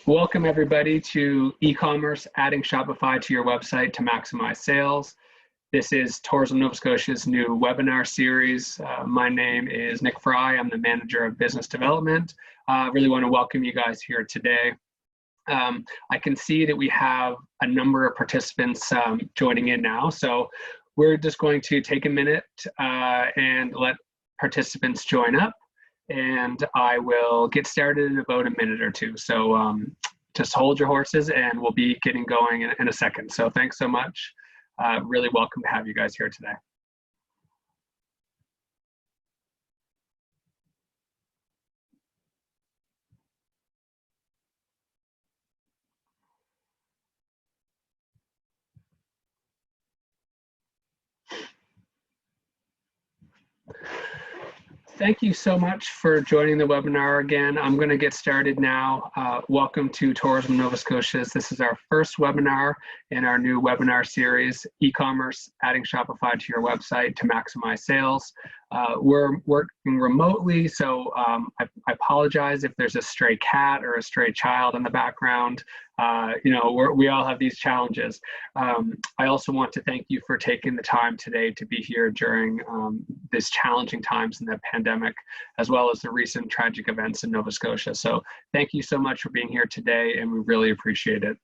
Welcome everybody to e-commerce, adding Shopify to your website to maximize sales. This is Tourism Nova Scotia's new webinar series. My name is Nick Fry. I'm the Manager of Business Development. I really want to welcome you guys here today. I can see that we have a number of participants joining in now. So we're just going to take a minute and let participants join up. And I will get started in about a minute or two. So just hold your horses and we'll be getting going in a second. So thanks so much. Really welcome to have you guys here today. Thank you so much for joining the webinar again. I'm going to get started now. Welcome to Tourism Nova Scotia's. This is our first webinar in our new webinar series, e-commerce, adding Shopify to your website to maximize sales. We're working remotely, so I apologize if there's a stray cat or a stray child in the background. We all have these challenges. I also want to thank you for taking the time today to be here during these challenging times in the pandemic, as well as the recent tragic events in Nova Scotia. So thank you so much for being here today, and we really appreciate it.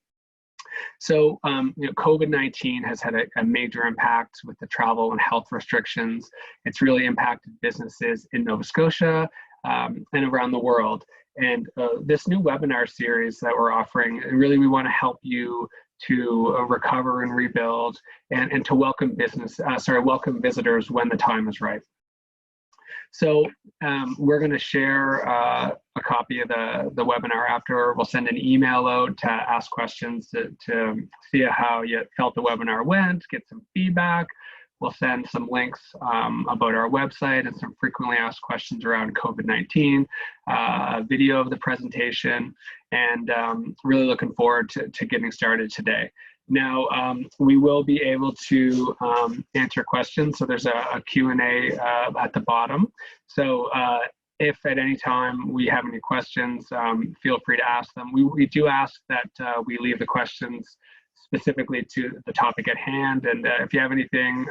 So, COVID-19 has had a major impact with the travel and health restrictions. It's really impacted businesses in Nova Scotia and around the world. And this new webinar series that we're offering, really we want to help you to recover and rebuild and to welcome welcome visitors when the time is right. So we're going to share a copy of the webinar after. We'll send an email out to ask questions to see how you felt the webinar went, get some feedback. We'll send some links about our website and some frequently asked questions around COVID-19, a video of the presentation, and really looking forward to getting started today. Now, we will be able to answer questions. So there's a Q&A at the bottom. So if at any time we have any questions, feel free to ask them. We do ask that we leave the questions specifically to the topic at hand. And if you have anything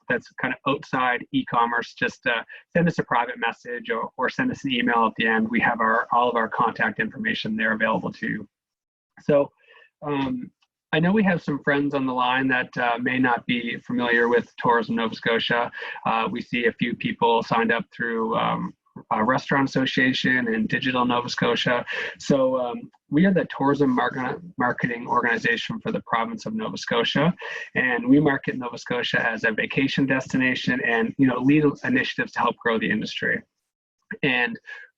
that's kind of outside e-commerce, just send us a private message or send us an email at the end. We have all of our contact information there available to you. So I know we have some friends on the line that may not be familiar with Tourism Nova Scotia. We see a few people signed up through Restaurant Association and Digital Nova Scotia. So we are the tourism marketing organization for the province of Nova Scotia, and we market Nova Scotia as a vacation destination and lead initiatives to help grow the industry. And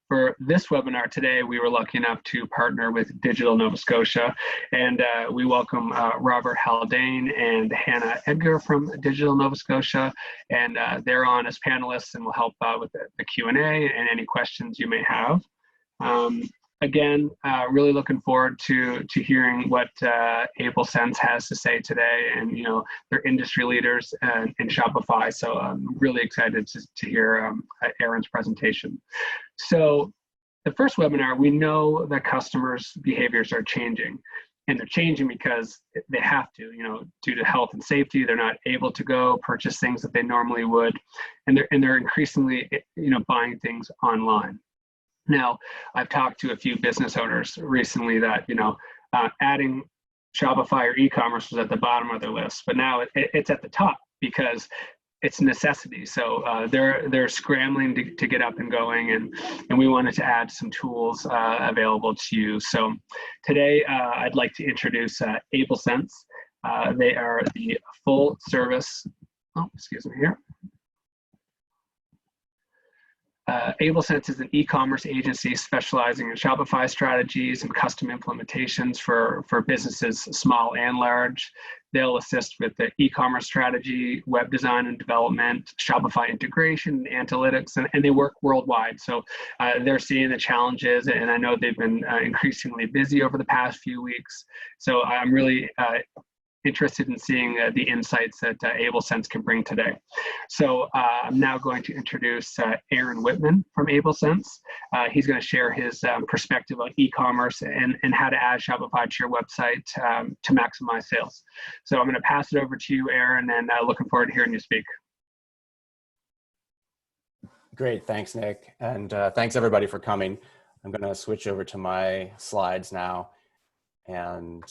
for this webinar today, we were lucky enough to partner with Digital Nova Scotia, and we welcome Robert Haldane and Hannah Edgar from Digital Nova Scotia, and they're on as panelists and will help with the Q&A and any questions you may have. Again, really looking forward to hearing what AbleSense has to say today, and they're industry leaders in Shopify. So I'm really excited to hear Aaron's presentation. So the first webinar, we know that customers' behaviors are changing, and they're changing because they have to. Due to health and safety, they're not able to go purchase things that they normally would, and they're increasingly buying things online. Now, I've talked to a few business owners recently that, adding Shopify or e-commerce was at the bottom of their list, but now it's at the top because it's a necessity. So they're scrambling to get up and going, and we wanted to add some tools available to you. So today, I'd like to introduce AbleSense. They are the full service, excuse me here. AbleSense is an e-commerce agency specializing in Shopify strategies and custom implementations for businesses small and large. They'll assist with the e-commerce strategy, web design and development, Shopify integration, and analytics, and they work worldwide. So they're seeing the challenges, and I know they've been increasingly busy over the past few weeks. So I'm really interested in seeing the insights that AbleSense can bring today. So I'm now going to introduce Aaron Whitman from AbleSense. He's going to share his perspective on e-commerce and how to add Shopify to your website to maximize sales. So I'm going to pass it over to you, Aaron, and looking forward to hearing you speak. Great, thanks, Nick. And thanks everybody for coming. I'm going to switch over to my slides now. And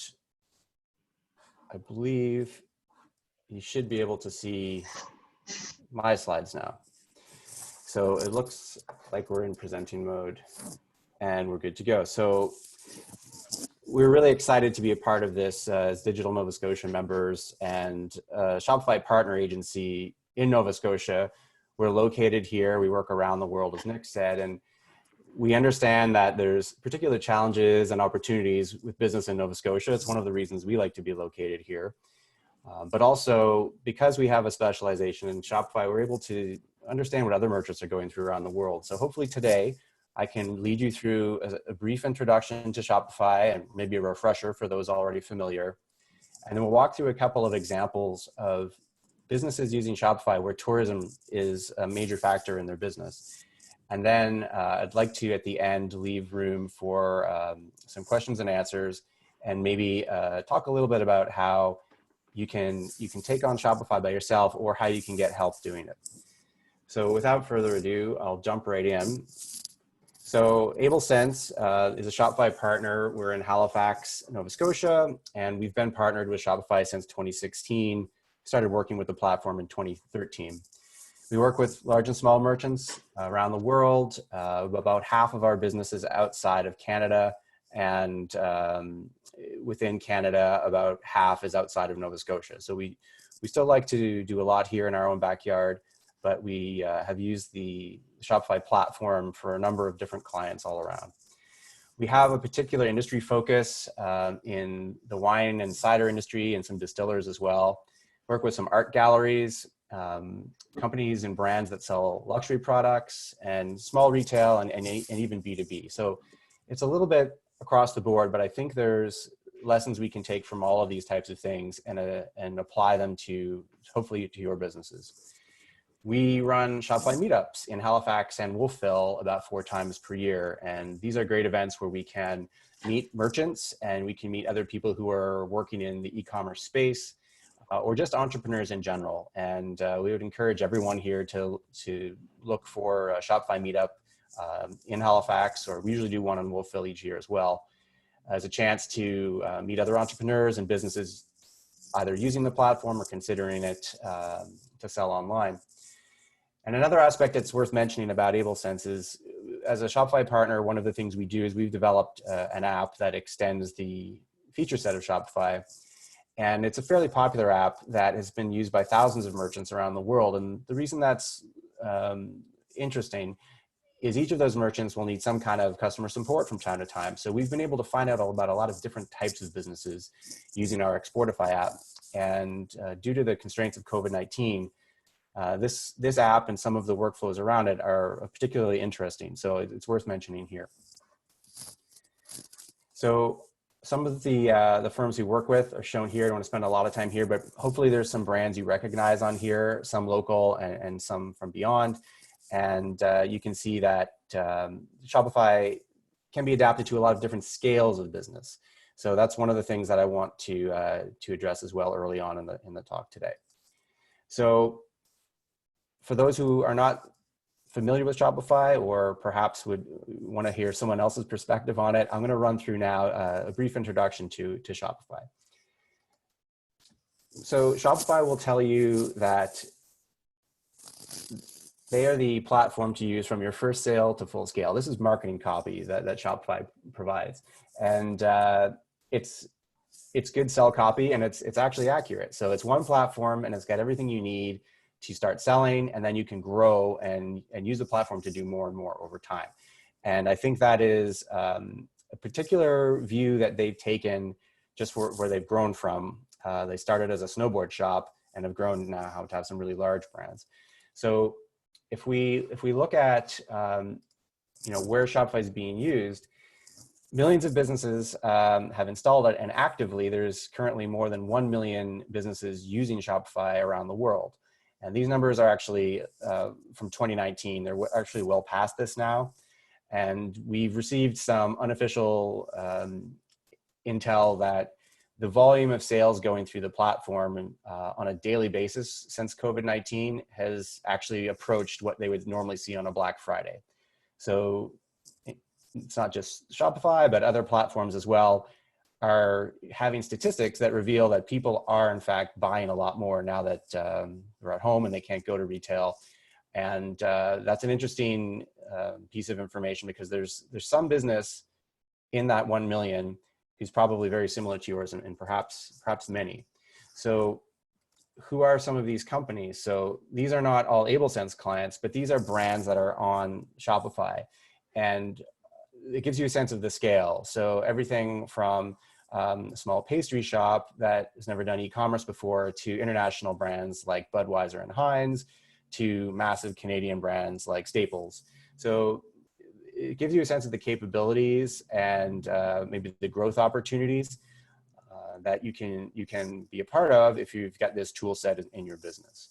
I believe you should be able to see my slides now. So it looks like we're in presenting mode and we're good to go. So we're really excited to be a part of this as Digital Nova Scotia members and Shopify partner agency in Nova Scotia. We're located here. We work around the world, as Nick said, and we understand that there's particular challenges and opportunities with business in Nova Scotia. It's one of the reasons we like to be located here. But also, because we have a specialization in Shopify, we're able to understand what other merchants are going through around the world. So hopefully today, I can lead you through a brief introduction to Shopify and maybe a refresher for those already familiar. And then we'll walk through a couple of examples of businesses using Shopify where tourism is a major factor in their business. And then I'd like to, at the end, leave room for some questions and answers, and maybe talk a little bit about how you can take on Shopify by yourself or how you can get help doing it. So without further ado, I'll jump right in. So AbleSense is a Shopify partner. We're in Halifax, Nova Scotia, and we've been partnered with Shopify since 2016. Started working with the platform in 2013. We work with large and small merchants around the world. About half of our business is outside of Canada, and within Canada, about half is outside of Nova Scotia. So we still like to do a lot here in our own backyard, but we have used the Shopify platform for a number of different clients all around. We have a particular industry focus in the wine and cider industry and some distillers as well. Work with some art galleries, companies and brands that sell luxury products, and small retail, and even B2B. So it's a little bit across the board, but I think there's lessons we can take from all of these types of things and apply them to, hopefully, to your businesses. We run Shopify meetups in Halifax and Wolfville about 4 times per year. And these are great events where we can meet merchants and we can meet other people who are working in the e-commerce space, or just entrepreneurs in general. And we would encourage everyone here to look for a Shopify meetup in Halifax, or we usually do one in Wolfville each year as well, as a chance to meet other entrepreneurs and businesses either using the platform or considering it to sell online. And another aspect that's worth mentioning about AbleSense is, as a Shopify partner, one of the things we do is we've developed an app that extends the feature set of Shopify. And it's a fairly popular app that has been used by thousands of merchants around the world. And the reason that's interesting is each of those merchants will need some kind of customer support from time to time. So we've been able to find out about a lot of different types of businesses using our Exportify app. And due to the constraints of COVID-19, this app and some of the workflows around it are particularly interesting. So it's worth mentioning here. So some of the firms we work with are shown here. I don't want to spend a lot of time here, but hopefully there's some brands you recognize on here, some local and some from beyond. And you can see that Shopify can be adapted to a lot of different scales of business. So that's one of the things that I want to address as well early on in the talk today. So for those who are not familiar with Shopify, or perhaps would want to hear someone else's perspective on it, I'm going to run through now a brief introduction to Shopify. So Shopify will tell you that they are the platform to use from your first sale to full scale. This is marketing copy that Shopify provides. And it's good sell copy, and it's actually accurate. So it's one platform, and it's got everything you need to start selling, and then you can grow and use the platform to do more and more over time. And I think that is a particular view that they've taken just where they've grown from. They started as a snowboard shop and have grown now to have some really large brands. So if we look at where Shopify is being used, millions of businesses have installed it, and actively there's currently more than 1 million businesses using Shopify around the world. And these numbers are actually from 2019. They're actually well past this now. And we've received some unofficial intel that the volume of sales going through the platform on a daily basis since COVID-19 has actually approached what they would normally see on a Black Friday. So it's not just Shopify, but other platforms as well are having statistics that reveal that people are in fact buying a lot more now that they're at home and they can't go to retail. And that's an interesting piece of information, because there's some business in that 1 million who's probably very similar to yours, and perhaps many. So who are some of these companies? So these are not all AbleSense clients, but these are brands that are on Shopify. And it gives you a sense of the scale. So everything from a small pastry shop that has never done e-commerce before, to international brands like Budweiser and Heinz, to massive Canadian brands like Staples. So it gives you a sense of the capabilities and maybe the growth opportunities that you can be a part of if you've got this tool set in your business.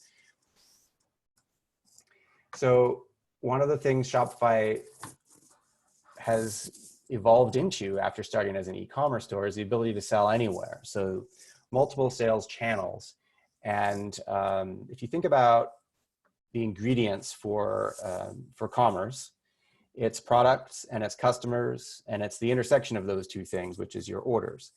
So one of the things Shopify has evolved into after starting as an e-commerce store is the ability to sell anywhere. So multiple sales channels. And if you think about the ingredients for commerce, it's products and it's customers, and it's the intersection of those two things, which is your orders.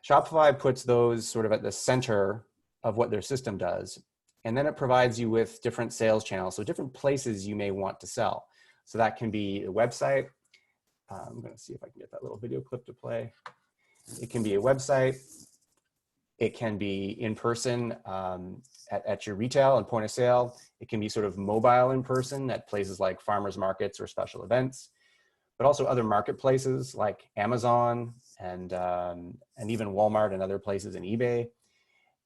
Shopify puts those sort of at the center of what their system does. And then it provides you with different sales channels, so different places you may want to sell. So that can be a website. I'm going to see if I can get that little video clip to play. It can be a website. It can be in person at your retail and point of sale. It can be sort of mobile in person at places like farmers markets or special events, but also other marketplaces like Amazon and even Walmart and other places, in eBay,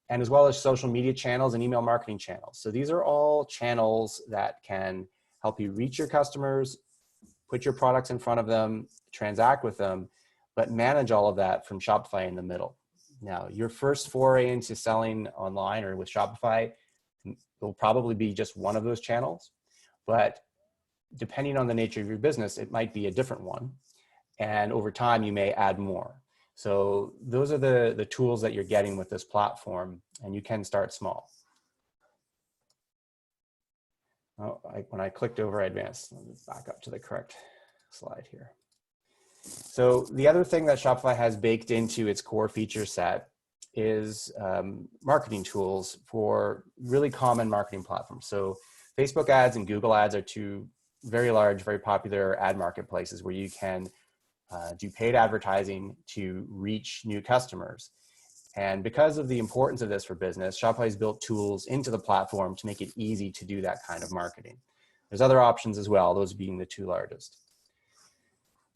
and as well as social media channels and email marketing channels. So these are all channels that can help you reach your customers, put your products in front of them, transact with them, but manage all of that from Shopify in the middle. Now, your first foray into selling online or with Shopify will probably be just one of those channels, but depending on the nature of your business, it might be a different one. And over time, you may add more. So those are the tools that you're getting with this platform, and you can start small. Oh, when I clicked over advanced, let me back up to the correct slide here. So the other thing that Shopify has baked into its core feature set is marketing tools for really common marketing platforms. So Facebook ads and Google ads are two very large, very popular ad marketplaces where you can do paid advertising to reach new customers. And because of the importance of this for business, Shopify has built tools into the platform to make it easy to do that kind of marketing. There's other options as well, those being the two largest.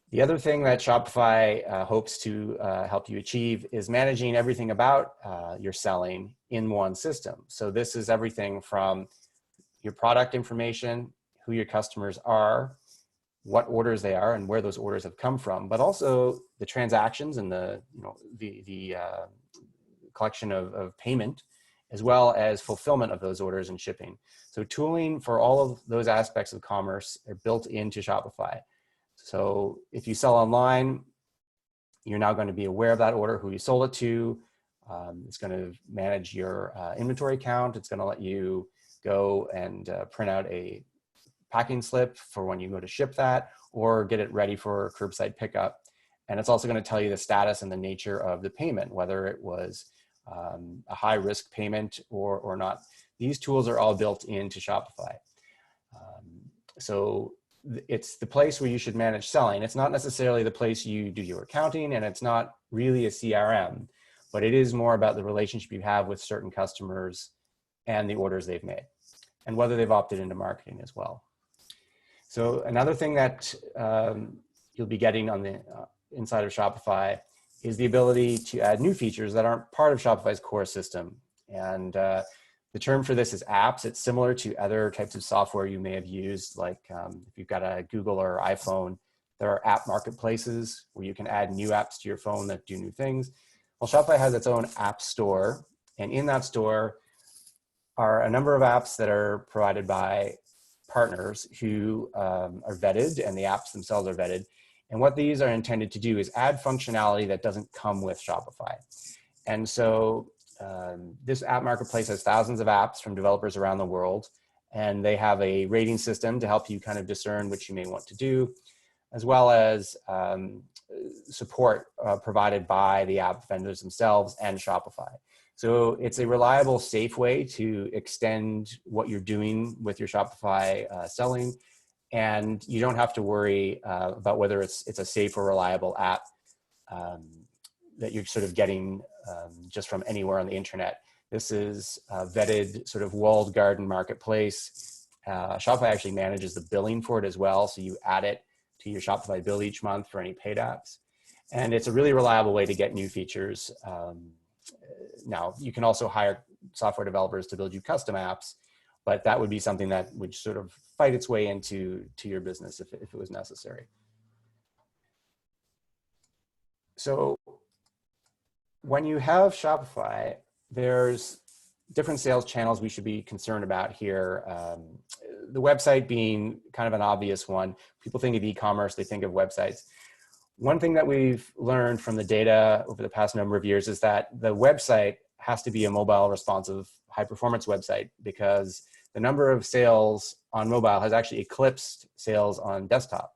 The other thing that Shopify hopes to help you achieve is managing everything about your selling in one system. So this is everything from your product information, who your customers are, what orders they are, and where those orders have come from, but also the transactions and the collection of payment, as well as fulfillment of those orders and shipping. So tooling for all of those aspects of commerce are built into Shopify. So if you sell online, you're now going to be aware of that order, who you sold it to. It's going to manage your inventory count. It's going to let you go and print out a packing slip for when you go to ship that, or get it ready for curbside pickup. And it's also going to tell you the status and the nature of the payment, whether it was a high risk payment or not. These tools are all built into Shopify. So it's the place where you should manage selling. It's not necessarily the place you do your accounting, and it's not really a CRM, but it is more about the relationship you have with certain customers and the orders they've made, and whether they've opted into marketing as well. So another thing that you'll be getting on the inside of Shopify is the ability to add new features that aren't part of Shopify's core system. And the term for this is apps. It's similar to other types of software you may have used, like if you've got a Google or iPhone, There are app marketplaces where you can add new apps to your phone that do new things. Well, Shopify has its own app store, and in that store are a number of apps that are provided by partners who are vetted, and the apps themselves are vetted. And what these are intended to do is add functionality that doesn't come with Shopify. And so this app marketplace has thousands of apps from developers around the world, and they have a rating system to help you kind of discern which you may want to do, as well as support provided by the app vendors themselves and Shopify. So it's a reliable, safe way to extend what you're doing with your Shopify selling, and you don't have to worry about whether it's a safe or reliable app that you're sort of getting just from anywhere on the internet. This is a vetted sort of walled garden marketplace. Shopify actually manages the billing for it as well, so you add it to your Shopify bill each month for any paid apps. And it's a really reliable way to get new features. Now, you can also hire software developers to build you custom apps, but that would be something that would sort of fight its way into your business if it was necessary. So when you have Shopify, there's different sales channels we should be concerned about here. The website being kind of an obvious one. People think of e-commerce, they think of websites. One thing that we've learned from the data over the past number of years is that the website has to be a mobile responsive, high performance website, because the number of sales on mobile has actually eclipsed sales on desktop.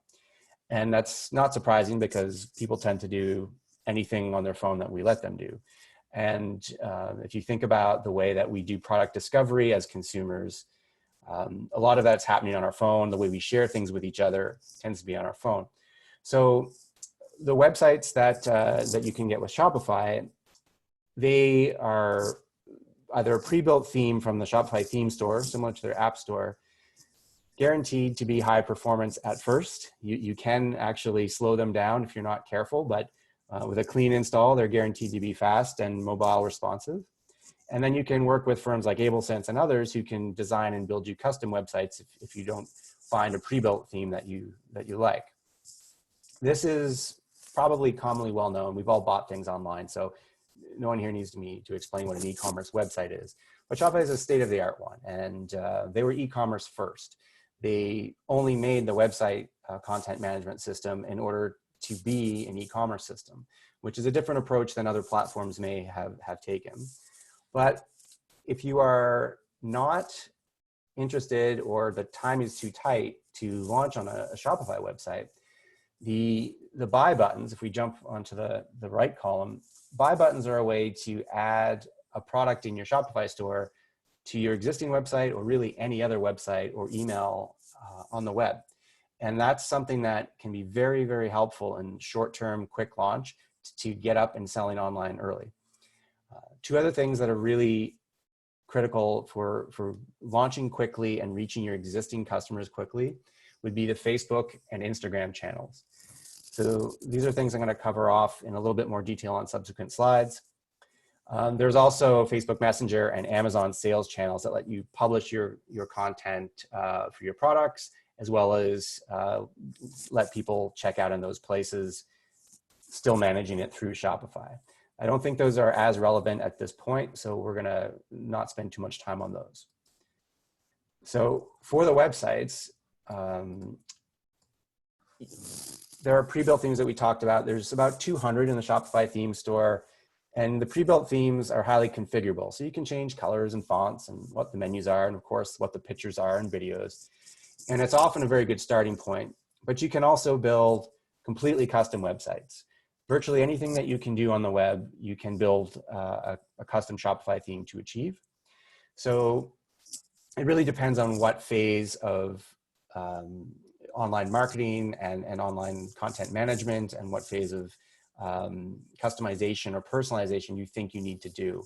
And that's not surprising because people tend to do anything on their phone that we let them do. And if you think about the way that we do product discovery as consumers, a lot of that's happening on our phone. The way we share things with each other tends to be on our phone. So the websites that you can get with Shopify, they are either a pre-built theme from the Shopify theme store, similar to their app store, guaranteed to be high performance at first. You can actually slow them down if you're not careful, but with a clean install, they're guaranteed to be fast and mobile responsive. And then you can work with firms like AbleSense and others who can design and build you custom websites if you don't find a pre-built theme that you like. This is probably commonly well known. We've all bought things online, so no one here needs me to explain what an e-commerce website is. But Shopify is a state-of-the-art one, and they were e-commerce first. They only made the website content management system in order to be an e-commerce system, which is a different approach than other platforms may have taken. But if you are not interested or the time is too tight to launch on a Shopify website, the buy buttons, if we jump onto the right column, buy buttons are a way to add a product in your Shopify store to your existing website or really any other website or email on the web. And that's something that can be very, very helpful in short-term, quick launch to get up and selling online early. Two other things that are really critical for launching quickly and reaching your existing customers quickly would be the Facebook and Instagram channels. So these are things I'm going to cover off in a little bit more detail on subsequent slides. There's also Facebook Messenger and Amazon sales channels that let you publish your content for your products, as well as let people check out in those places, still managing it through Shopify. I don't think those are as relevant at this point, so we're going to not spend too much time on those. So for the websites, there are pre-built themes that we talked about. There's about 200 in the Shopify theme store, and the pre-built themes are highly configurable. So you can change colors and fonts and what the menus are, and of course, what the pictures are and videos. And it's often a very good starting point, but you can also build completely custom websites. Virtually anything that you can do on the web, you can build a custom Shopify theme to achieve. So it really depends on what phase of online marketing and online content management and what phase of customization or personalization you think you need to do.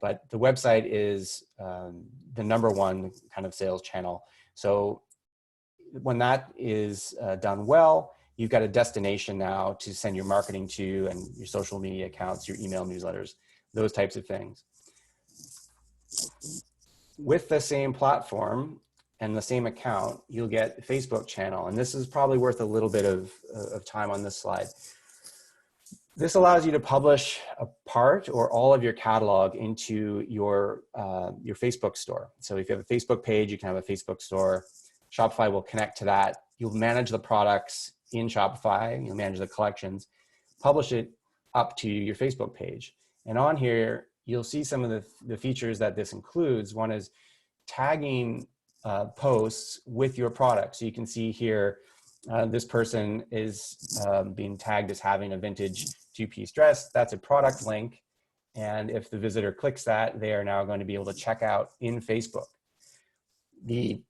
But the website is the #1 kind of sales channel. So when that is done well, you've got a destination now to send your marketing to and your social media accounts, your email newsletters, those types of things. With the same platform, and the same account, you'll get a Facebook channel. And this is probably worth a little bit of time on this slide. This allows you to publish a part or all of your catalog into your Facebook store. So if you have a Facebook page, you can have a Facebook store. Shopify will connect to that. You'll manage the products in Shopify. You'll manage the collections, publish it up to your Facebook page. And on here, you'll see some of the features that this includes. One is tagging posts with your product. So you can see here, this person is being tagged as having a vintage two-piece dress. That's a product link. And if the visitor clicks that, they are now going to be able to check out in Facebook. The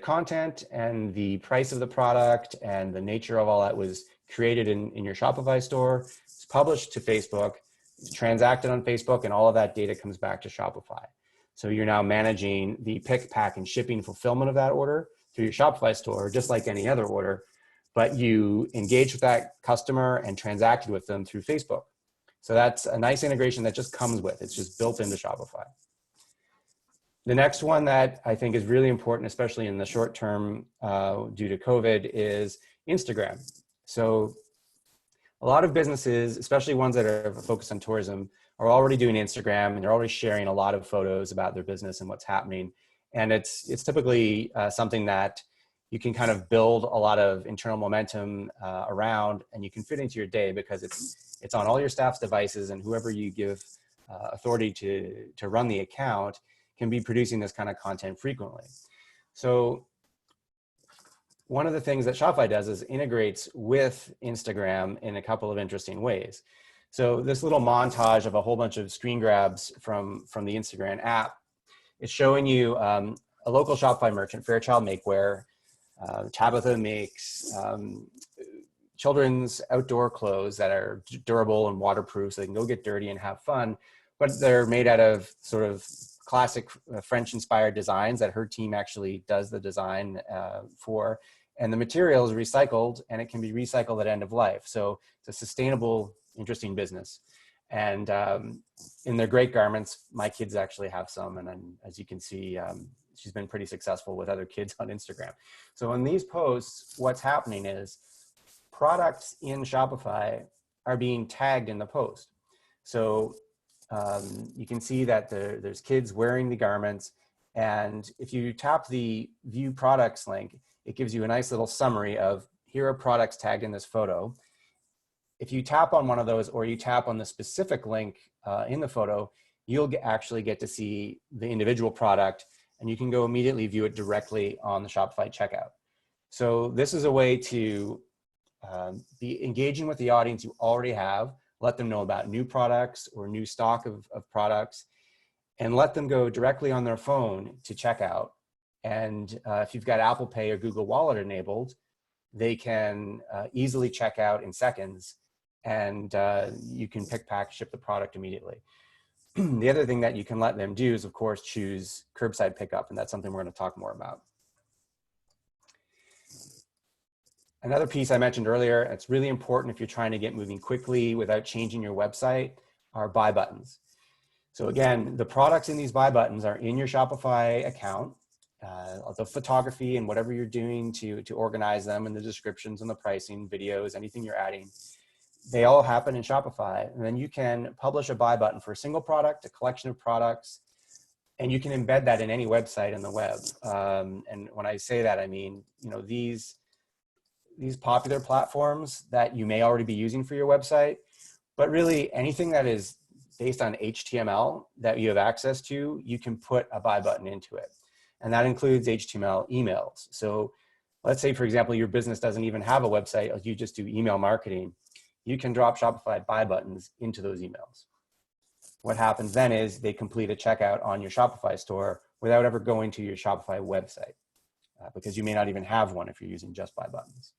content and the price of the product and the nature of all that was created in your Shopify store. It's published to Facebook, it's transacted on Facebook, and all of that data comes back to Shopify. So you're now managing the pick, pack, and shipping fulfillment of that order through your Shopify store, just like any other order, but you engage with that customer and transacted with them through Facebook. So that's a nice integration that just comes with, it's just built into Shopify. The next one that I think is really important, especially in the short term due to COVID, is Instagram. So a lot of businesses, especially ones that are focused on tourism, are already doing Instagram, and they're already sharing a lot of photos about their business and what's happening. And it's typically something that you can kind of build a lot of internal momentum around, and you can fit into your day because it's on all your staff's devices, and whoever you give authority to run the account can be producing this kind of content frequently. So one of the things that Shopify does is integrates with Instagram in a couple of interesting ways. So this little montage of a whole bunch of screen grabs from the Instagram app is showing you a local Shopify merchant, Fairchild Makewear. Tabitha makes children's outdoor clothes that are durable and waterproof, so they can go get dirty and have fun, but they're made out of sort of classic French-inspired designs that her team actually does the design for. And the material is recycled, and it can be recycled at end of life. So it's a sustainable, interesting business. And in their great garments, my kids actually have some. And then, as you can see, she's been pretty successful with other kids on Instagram. So in these posts, what's happening is products in Shopify are being tagged in the post. So you can see that there's kids wearing the garments. And if you tap the view products link, it gives you a nice little summary of here are products tagged in this photo. If you tap on one of those, or you tap on the specific link in the photo, you'll actually get to see the individual product, and you can go immediately view it directly on the Shopify checkout. So this is a way to be engaging with the audience you already have, let them know about new products or new stock of products, and let them go directly on their phone to checkout. And if you've got Apple Pay or Google Wallet enabled, they can easily check out in seconds, and you can pick, pack, ship the product immediately. The other thing that you can let them do is, of course, choose curbside pickup, and that's something we're going to talk more about. Another piece I mentioned earlier, it's really important if you're trying to get moving quickly without changing your website, are buy buttons. So again, the products in these buy buttons are in your Shopify account. The photography and whatever you're doing to organize them, and the descriptions and the pricing, videos, anything you're adding, they all happen in Shopify. And then you can publish a buy button for a single product, a collection of products, and you can embed that in any website in the web. And when I say that, I mean, you know, these popular platforms that you may already be using for your website, but really anything that is based on HTML that you have access to, you can put a buy button into it. And that includes HTML emails. So let's say, for example, your business doesn't even have a website, or you just do email marketing. You can drop Shopify buy buttons into those emails. What happens then is they complete a checkout on your Shopify store without ever going to your Shopify website, because you may not even have one if you're using just buy buttons.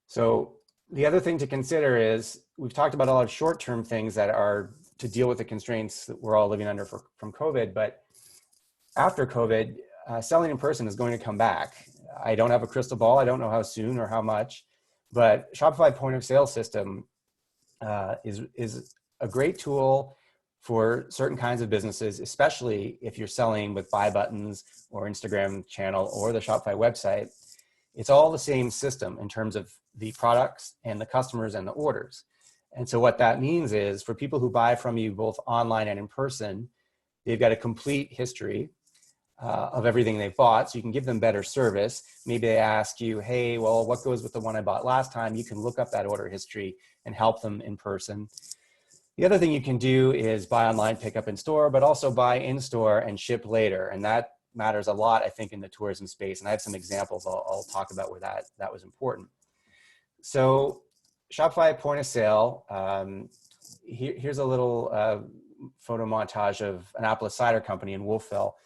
So the other thing to consider is, we've talked about a lot of short-term things that are to deal with the constraints that we're all living under from COVID, but after COVID, selling in person is going to come back. I don't have a crystal ball. I don't know how soon or how much, but Shopify point of sale system is a great tool for certain kinds of businesses, especially if you're selling with buy buttons or Instagram channel or the Shopify website. It's all the same system in terms of the products and the customers and the orders. And so what that means is for people who buy from you both online and in person, they've got a complete history of everything they've bought, so you can give them better service. Maybe they ask you, hey, well, what goes with the one I bought last time? You can look up that order history and help them in person. The other thing you can do is buy online, pick up in store, but also buy in store and ship later. And that matters a lot, I think, in the tourism space. And I have some examples I'll talk about where that was important. So Shopify point of sale, here's a little photo montage of an apple cider company in Wolfville.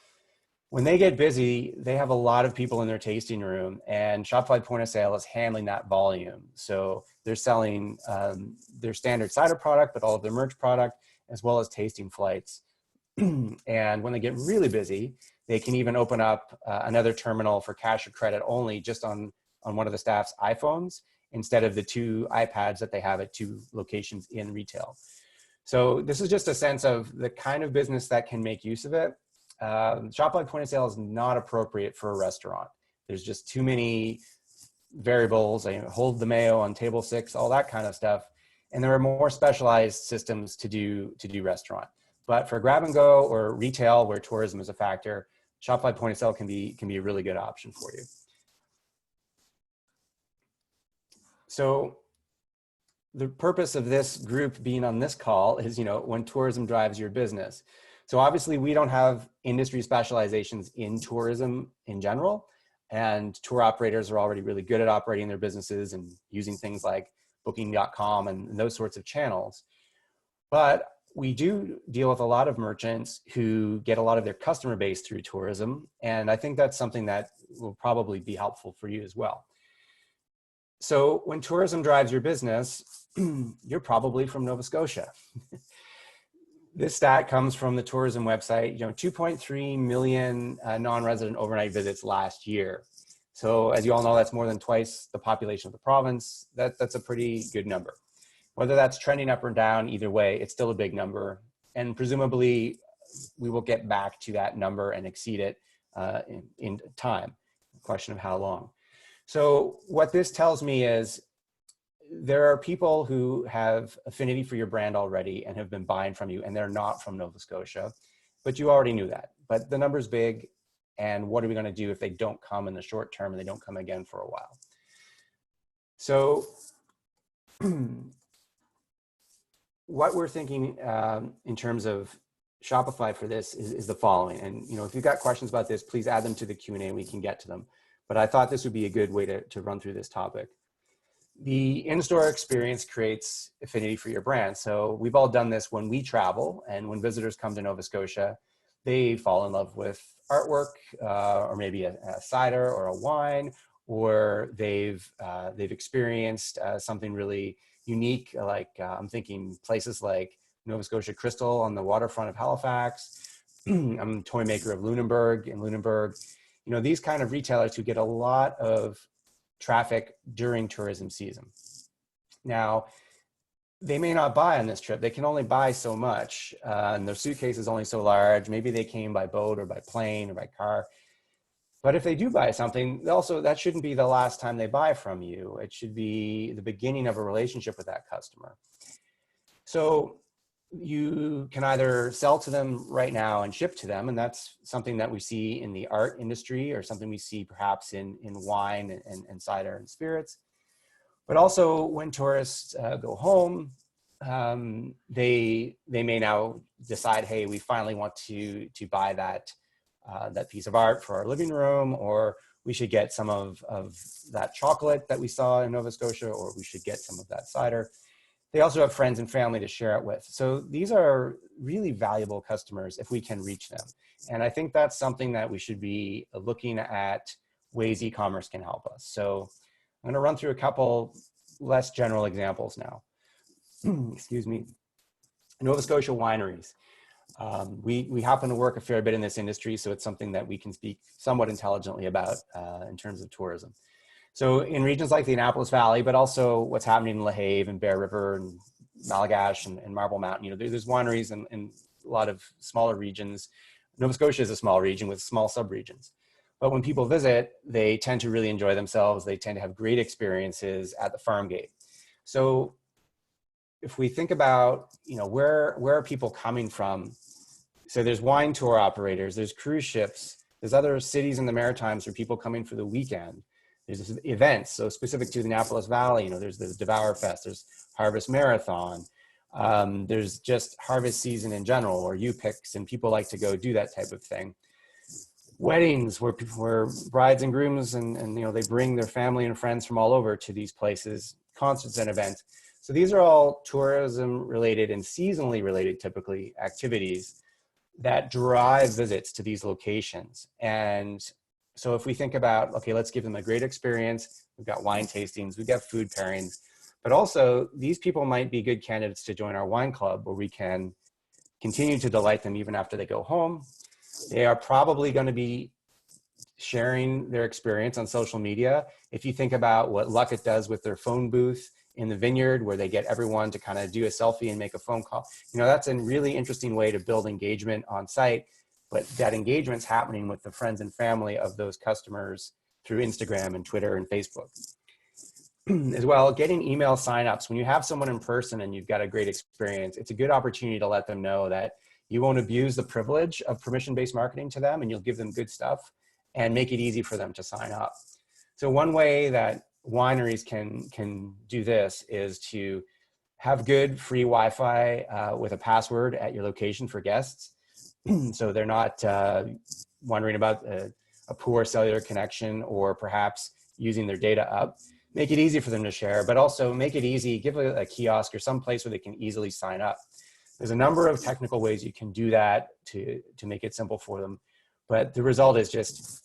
When they get busy, they have a lot of people in their tasting room, and Shopify point of sale is handling that volume. So they're selling their standard cider product, but all of their merch product, as well as tasting flights. And when they get really busy, they can even open up another terminal for cash or credit only just on one of the staff's iPhones instead of the 2 iPads that they have at 2 locations in retail. So this is just a sense of the kind of business that can make use of it. Shopify point of sale is not appropriate for a restaurant. There's just too many variables. Hold the mayo on table 6, all that kind of stuff. And there are more specialized systems to do restaurant. But for grab and go or retail, where tourism is a factor, Shopify point of sale can be a really good option for you. So the purpose of this group being on this call is, when tourism drives your business. So obviously we don't have industry specializations in tourism in general, and tour operators are already really good at operating their businesses and using things like booking.com and those sorts of channels. But we do deal with a lot of merchants who get a lot of their customer base through tourism. And I think that's something that will probably be helpful for you as well. So when tourism drives your business, you're probably from Nova Scotia. This stat comes from the tourism website, 2.3 million non-resident overnight visits last year. So as you all know, that's more than twice the population of the province. That's a pretty good number. Whether that's trending up or down, either way, it's still a big number. And presumably we will get back to that number and exceed it in time, a question of how long. So what this tells me is there are people who have affinity for your brand already and have been buying from you, and they're not from Nova Scotia, but you already knew that. But the number's big, and what are we going to do if they don't come in the short term and they don't come again for a while? So what we're thinking in terms of Shopify for this is the following. And if you've got questions about this, please add them to the Q&A and we can get to them. But I thought this would be a good way to run through this topic. The in-store experience creates affinity for your brand. So we've all done this when we travel, and when visitors come to Nova Scotia, they fall in love with artwork, or maybe a cider or a wine, or they've experienced something really unique. Like I'm thinking places like Nova Scotia Crystal on the waterfront of Halifax. I'm a toy maker of Lunenburg in Lunenburg. These kind of retailers who get a lot of traffic during tourism season. Now, they may not buy on this trip. They can only buy so much, and their suitcase is only so large. Maybe they came by boat or by plane or by car. But if they do buy something, also that shouldn't be the last time they buy from you. It should be the beginning of a relationship with that customer. So you can either sell to them right now and ship to them, and that's something that we see in the art industry, or something we see perhaps in wine and cider and spirits. But also when tourists go home, they may now decide, hey, we finally want to buy that piece of art for our living room, or we should get some of that chocolate that we saw in Nova Scotia, or we should get some of that cider. They also have friends and family to share it with. So these are really valuable customers if we can reach them. And I think that's something that we should be looking at ways e-commerce can help us. So I'm going to run through a couple less general examples now. Excuse me. Nova Scotia wineries. We happen to work a fair bit in this industry, so it's something that we can speak somewhat intelligently about in terms of tourism. So in regions like the Annapolis Valley, but also what's happening in La Have and Bear River and Malagash and Marble Mountain, there's wineries in a lot of smaller regions. Nova Scotia is a small region with small subregions. But when people visit, they tend to really enjoy themselves. They tend to have great experiences at the farm gate. So if we think about, where are people coming from? So there's wine tour operators, there's cruise ships, there's other cities in the Maritimes for people coming for the weekend. There's events, so specific to the Annapolis Valley, there's the Devour Fest, there's Harvest Marathon, there's just harvest season in general, or U-Picks, and people like to go do that type of thing. Weddings where brides and grooms and they bring their family and friends from all over to these places, concerts and events. So these are all tourism related and seasonally related, typically, activities that drive visits to these locations. And so if we think about, okay, let's give them a great experience. We've got wine tastings, we've got food pairings, but also these people might be good candidates to join our wine club, where we can continue to delight them even after they go home. They are probably going to be sharing their experience on social media. If you think about what Luckett does with their phone booth in the vineyard, where they get everyone to kind of do a selfie and make a phone call, that's a really interesting way to build engagement on site. But that engagement's happening with the friends and family of those customers through Instagram and Twitter and Facebook. As well, getting email signups. When you have someone in person and you've got a great experience, it's a good opportunity to let them know that you won't abuse the privilege of permission-based marketing to them, and you'll give them good stuff and make it easy for them to sign up. So one way that wineries can do this is to have good free Wi-Fi with a password at your location for guests. So they're not wondering about a poor cellular connection, or perhaps using their data up. Make it easy for them to share, but also make it easy, give a kiosk or some place where they can easily sign up. There's a number of technical ways you can do that to make it simple for them. But the result is just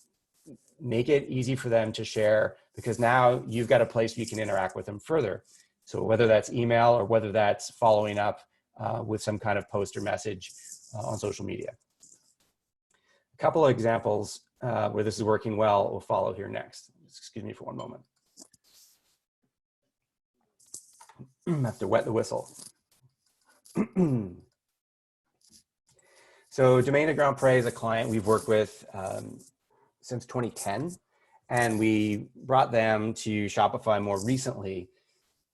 make it easy for them to share, because now you've got a place where you can interact with them further. So whether that's email or whether that's following up with some kind of post or message on social media. A couple of examples where this is working well will follow here next. Excuse me for one moment. I have to wet the whistle. So Domaine de Grand Pré is a client we've worked with since 2010, and we brought them to Shopify more recently.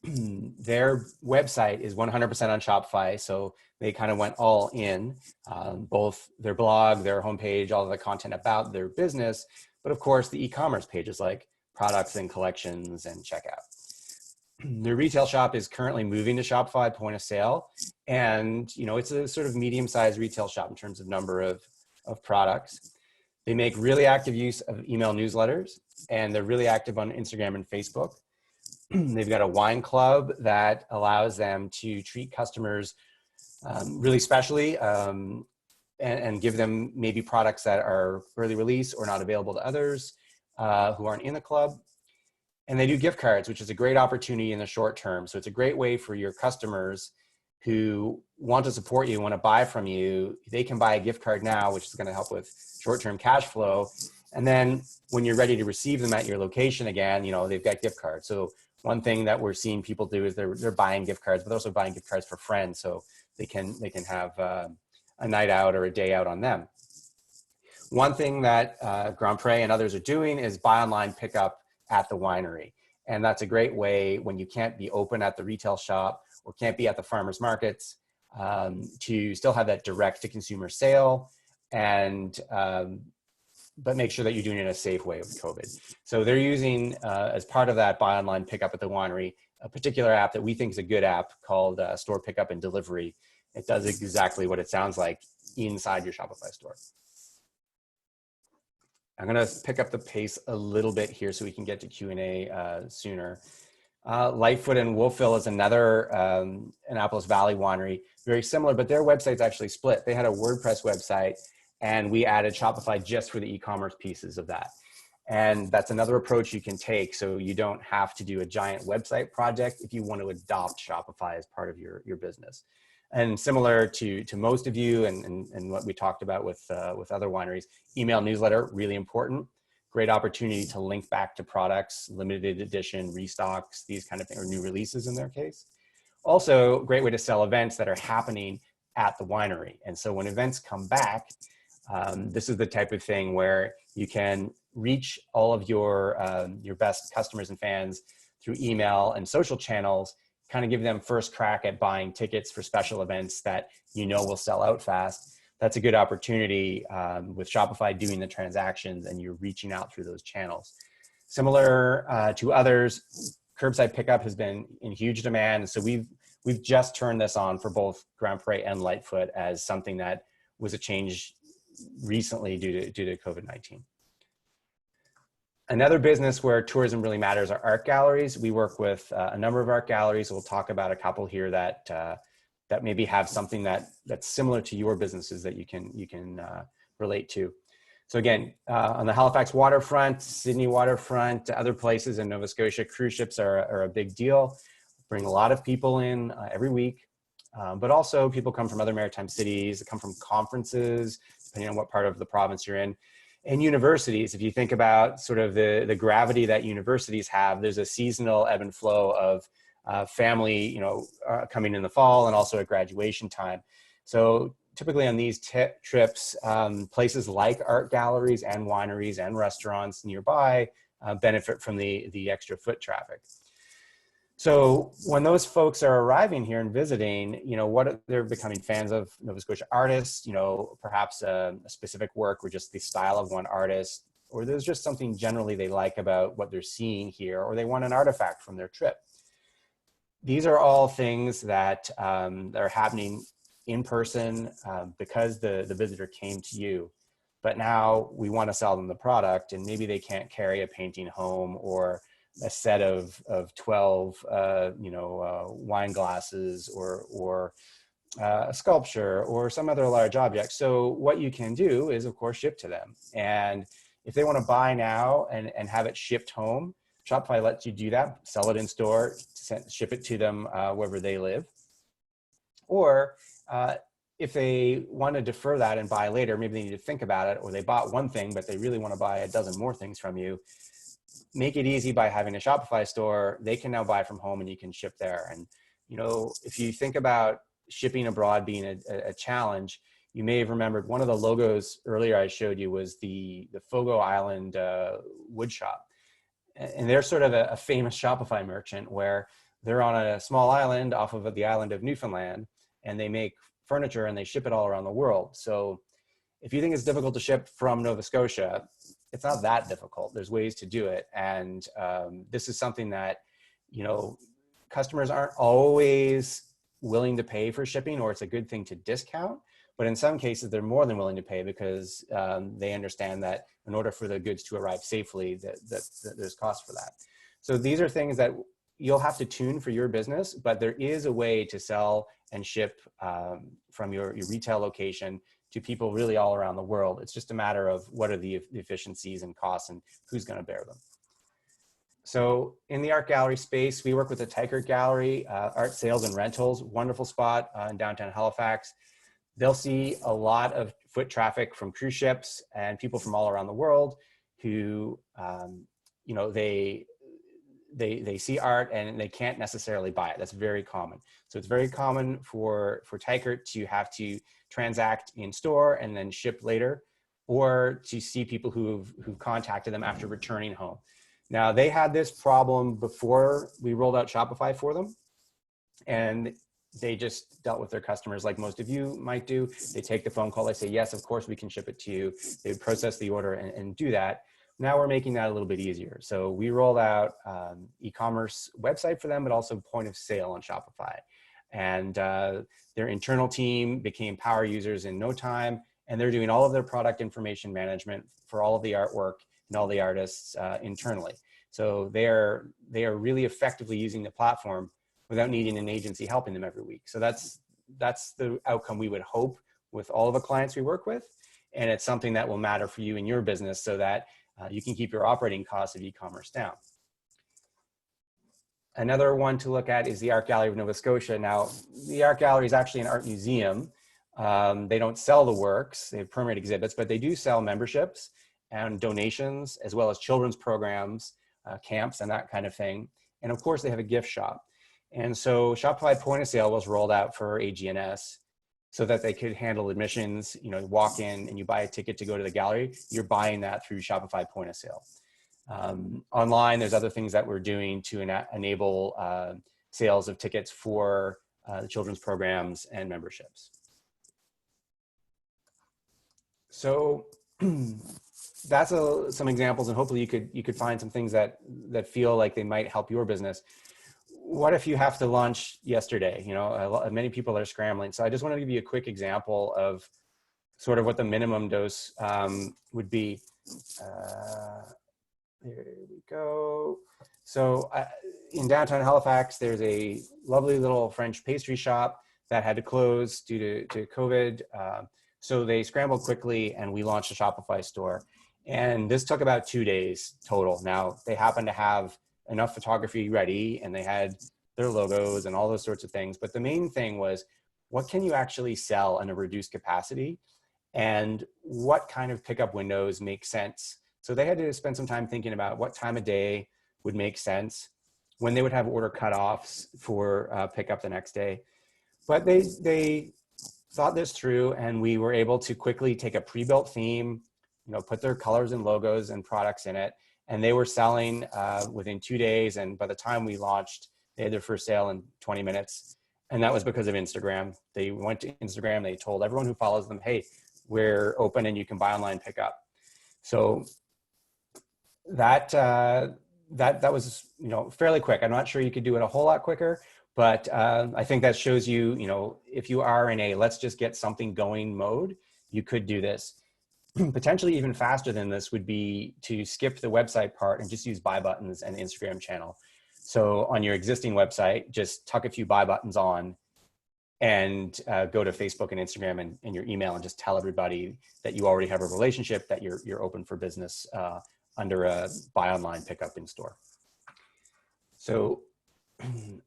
Their website is 100% on Shopify, so they kind of went all in, both their blog, their homepage, all of the content about their business, but of course the e-commerce pages like products and collections and checkout. Their retail shop is currently moving to Shopify point of sale, and it's a sort of medium-sized retail shop in terms of number of products. They make really active use of email newsletters, and they're really active on Instagram and Facebook. They've got a wine club that allows them to treat customers really specially and give them maybe products that are early release or not available to others who aren't in the club. And they do gift cards, which is a great opportunity in the short term. So it's a great way for your customers who want to support you, want to buy from you. They can buy a gift card now, which is going to help with short-term cash flow. And then when you're ready to receive them at your location again, they've got gift cards. So one thing that we're seeing people do is they're buying gift cards, but also buying gift cards for friends, so they can have a night out or a day out on them. One thing that Grand Pré and others are doing is buy online, pick up at the winery. And that's a great way when you can't be open at the retail shop or can't be at the farmers markets to still have that direct to consumer sale, and but make sure that you're doing it in a safe way with COVID. So they're using, as part of that buy online, pick up at the winery, a particular app that we think is a good app called Store Pickup and Delivery. It does exactly what it sounds like inside your Shopify store. I'm going to pick up the pace a little bit here so we can get to Q&A sooner. Lightfoot and Wolfville is another Annapolis Valley winery, very similar, but their website's actually split. They had a WordPress website, and we added Shopify just for the e-commerce pieces of that. And that's another approach you can take, so you don't have to do a giant website project if you want to adopt Shopify as part of your business. And similar to most of you and what we talked about with other wineries, email newsletter, really important. Great opportunity to link back to products, limited edition, restocks, these kind of things, or new releases in their case. Also, great way to sell events that are happening at the winery. And so when events come back, this is the type of thing where you can reach all of your best customers and fans through email and social channels, kind of give them first crack at buying tickets for special events that you know will sell out fast. That's a good opportunity with Shopify doing the transactions and you're reaching out through those channels. Similar to others, curbside pickup has been in huge demand. So we've just turned this on for both Grand Pré and Lightfoot as something that was a change recently due to COVID-19. Another business where tourism really matters are art galleries. We work with a number of art galleries. We'll talk about a couple here that maybe have something that's similar to your businesses that you can relate to. So again, on the Halifax waterfront, Sydney waterfront, other places in Nova Scotia, cruise ships are a big deal. Bring a lot of people in every week, but also people come from other maritime cities, they come from conferences, depending on what part of the province you're in. And universities, if you think about sort of the gravity that universities have, there's a seasonal ebb and flow of family, coming in the fall and also at graduation time. So typically on these trips, places like art galleries and wineries and restaurants nearby benefit from the extra foot traffic. So when those folks are arriving here and visiting, what they're becoming fans of Nova Scotia artists, perhaps a specific work or just the style of one artist, or there's just something generally they like about what they're seeing here, or they want an artifact from their trip. These are all things that are happening in person because the visitor came to you. But now we want to sell them the product, and maybe they can't carry a painting home or a set of 12 wine glasses or a sculpture or some other large object. So what you can do is, of course, ship to them. And if they want to buy now and have it shipped home, Shopify lets you do that, sell it in store, ship it to them wherever they live. Or if they want to defer that and buy later, maybe they need to think about it, or they bought one thing, but they really want to buy a dozen more things from you. Make it easy by having a Shopify store. They can now buy from home and you can ship there. And, if you think about shipping abroad being a challenge, you may have remembered one of the logos earlier I showed you was the Fogo Island wood shop. And they're sort of a famous Shopify merchant where they're on a small island off of the island of Newfoundland, and they make furniture and they ship it all around the world. So if you think it's difficult to ship from Nova Scotia, it's not that difficult. There's ways to do it. And this is something that, customers aren't always willing to pay for shipping, or it's a good thing to discount. But in some cases, they're more than willing to pay because they understand that in order for the goods to arrive safely, that there's cost for that. So these are things that you'll have to tune for your business, but there is a way to sell and ship from your retail location to people really all around the world. It's just a matter of what are the efficiencies and costs and who's going to bear them. So in the art gallery space, we work with the Teichert Gallery, art sales and rentals, wonderful spot in downtown Halifax. They'll see a lot of foot traffic from cruise ships and people from all around the world who, they see art and they can't necessarily buy it. That's very common. So it's very common for Teichert to have to transact in store and then ship later, or to see people who've contacted them after returning home. Now, they had this problem before we rolled out Shopify for them, and they just dealt with their customers like most of you might do. They take the phone call, they say, yes, of course we can ship it to you. They process the order and do that. Now we're making that a little bit easier. So we rolled out e-commerce website for them, but also point of sale on Shopify. And their internal team became power users in no time, and they're doing all of their product information management for all of the artwork and all the artists internally. So they are really effectively using the platform without needing an agency helping them every week. So that's the outcome we would hope with all of the clients we work with. And it's something that will matter for you in your business so that you can keep your operating costs of e-commerce down. Another one to look at is the Art Gallery of Nova Scotia. Now, the Art Gallery is actually an art museum. They don't sell the works, they have permanent exhibits, but they do sell memberships and donations, as well as children's programs, camps, and that kind of thing. And of course, they have a gift shop. And so Shopify Point of Sale was rolled out for AGNS. so that they could handle admissions. You know, you walk in and you buy a ticket to go to the gallery, you're buying that through Shopify point of sale. Online, there's other things that we're doing to enable sales of tickets for the children's programs and memberships. So that's some examples, and hopefully you could find some things that feel like they might help your business. What if you have to launch yesterday? You know, many people are scrambling. So I just want to give you a quick example of sort of what the minimum dose would be. There we go. So in downtown Halifax, there's a lovely little French pastry shop that had to close due to COVID. So they scrambled quickly and we launched a Shopify store. And this took about 2 days total. Now, they happened to have enough photography ready and they had their logos and all those sorts of things. But the main thing was, what can you actually sell in a reduced capacity? And what kind of pickup windows make sense? So they had to spend some time thinking about what time of day would make sense, when they would have order cutoffs for pickup the next day. But they thought this through, and we were able to quickly take a pre-built theme, you know, put their colors and logos and products in it, and they were selling within 2 days. And by the time we launched, they had their first sale in 20 minutes. And that was because of Instagram. They went to Instagram, they told everyone who follows them, hey, we're open and you can buy online pickup. So that was, you know, fairly quick. I'm not sure you could do it a whole lot quicker, but I think that shows you, you know, if you are in a let's just get something going mode, you could do this. Potentially even faster than this would be to skip the website part and just use buy buttons and Instagram channel. So on your existing website, just tuck a few buy buttons on and go to Facebook and Instagram and your email and just tell everybody that you already have a relationship, that you're open for business under a buy online, pickup in store. So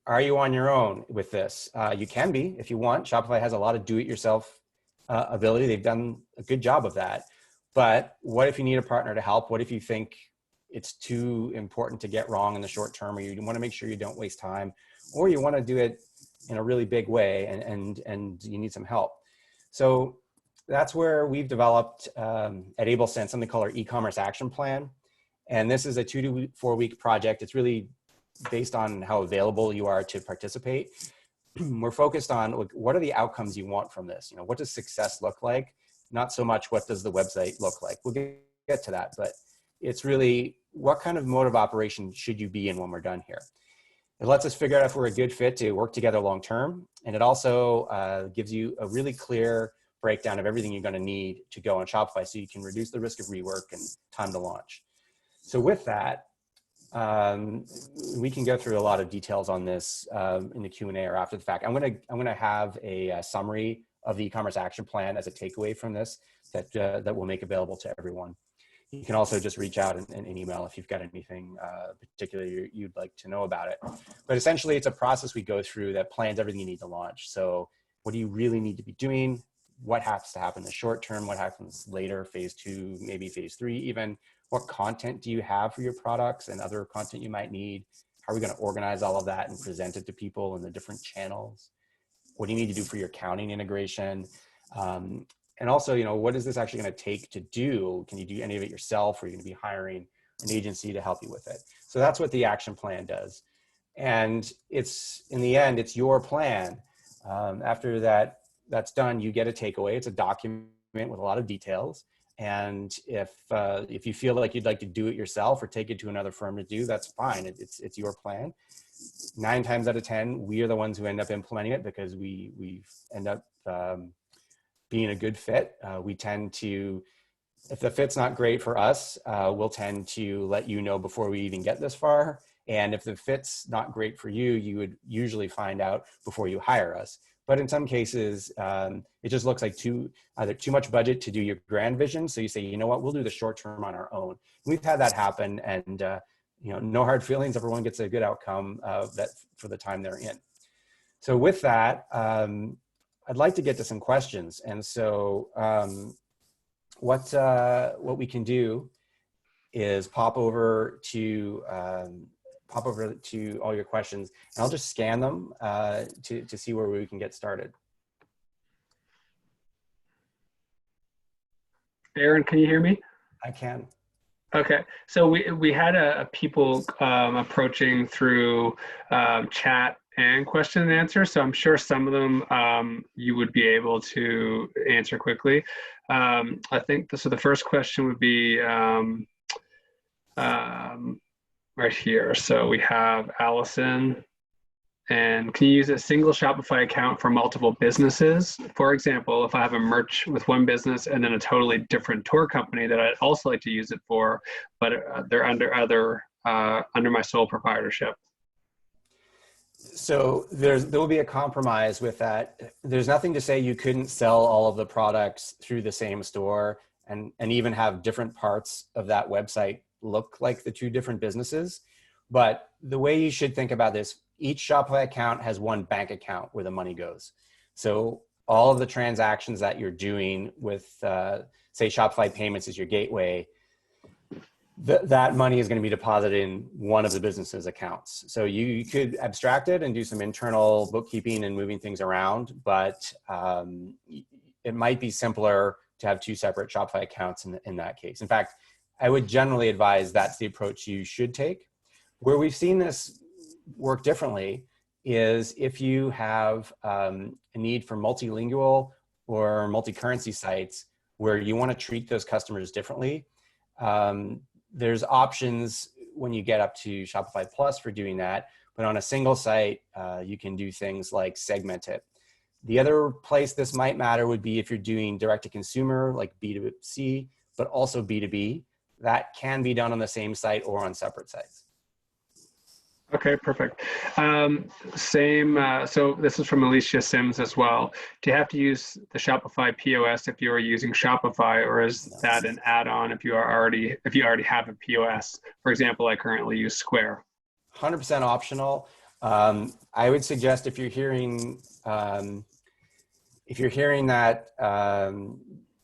are you on your own with this? You can be if you want. Shopify has a lot of do-it-yourself ability. They've done a good job of that. But what if you need a partner to help? What if you think it's too important to get wrong in the short term, or you want to make sure you don't waste time, or you want to do it in a really big way and you need some help? So that's where we've developed at AbleSense something called our e-commerce action plan. And this is a 2 to 4 week project. It's really based on how available you are to participate. We're focused on what are the outcomes you want from this? You know, what does success look like? Not so much what does the website look like. We'll get to that, but it's really what kind of mode of operation should you be in when we're done here? It lets us figure out if we're a good fit to work together long-term. And it also gives you a really clear breakdown of everything you're going to need to go on Shopify so you can reduce the risk of rework and time to launch. So with that, we can go through a lot of details on this in the Q&A or after the fact. I'm gonna have a summary of the e-commerce action plan as a takeaway from this that we'll make available to everyone. You can also just reach out and email if you've got anything particularly you'd like to know about it. But essentially, it's a process we go through that plans everything you need to launch. So what do you really need to be doing? What has to happen in the short term? What happens later, phase 2, maybe phase 3 even? What content do you have for your products and other content you might need? How are we going to organize all of that and present it to people in the different channels? What do you need to do for your accounting integration? And also, you know, what is this actually going to take to do? Can you do any of it yourself, or are you going to be hiring an agency to help you with it? So that's what the action plan does. And it's, in the end, it's your plan. After that's done, you get a takeaway. It's a document with a lot of details. And if you feel like you'd like to do it yourself or take it to another firm to do, that's fine. It's your plan. 9 times out of 10, we are the ones who end up implementing it because we end up being a good fit. We tend to, if the fit's not great for us, we'll tend to let you know before we even get this far. And if the fit's not great for you, you would usually find out before you hire us. But in some cases, it just looks like either too much budget to do your grand vision. So you say, you know what, we'll do the short term on our own. We've had that happen, and you know, no hard feelings. Everyone gets a good outcome that for the time they're in. So with that, I'd like to get to some questions. And so what we can do is pop over to all your questions, and I'll just scan them to see where we can get started. Aaron, can you hear me? I can. Okay, so we had a people approaching through chat and question and answer. So I'm sure some of them you would be able to answer quickly. I think so. The first question would be right here. So we have Allison. And can you use a single Shopify account for multiple businesses? For example, if I have a merch with one business and then a totally different tour company that I'd also like to use it for, but they're under my sole proprietorship. So there will be a compromise with that. There's nothing to say you couldn't sell all of the products through the same store and even have different parts of that website look like the two different businesses. But the way you should think about this, each Shopify account has one bank account where the money goes. So all of the transactions that you're doing with, say, Shopify Payments is your gateway, that money is going to be deposited in one of the business's accounts. So you could abstract it and do some internal bookkeeping and moving things around, but it might be simpler to have two separate Shopify accounts in that case. In fact, I would generally advise that's the approach you should take. Where we've seen this work differently is if you have a need for multilingual or multi-currency sites where you want to treat those customers differently. There's options when you get up to Shopify Plus for doing that, but on a single site, you can do things like segment it. The other place this might matter would be if you're doing direct to consumer, like B2C, but also B2B. That can be done on the same site or on separate sites. Okay, perfect. So this is from Alicia Sims as well. Do you have to use the Shopify POS if you are using Shopify, or is that an add-on if you already have a POS? For example, I currently use Square. 100% optional. I would suggest if you're hearing that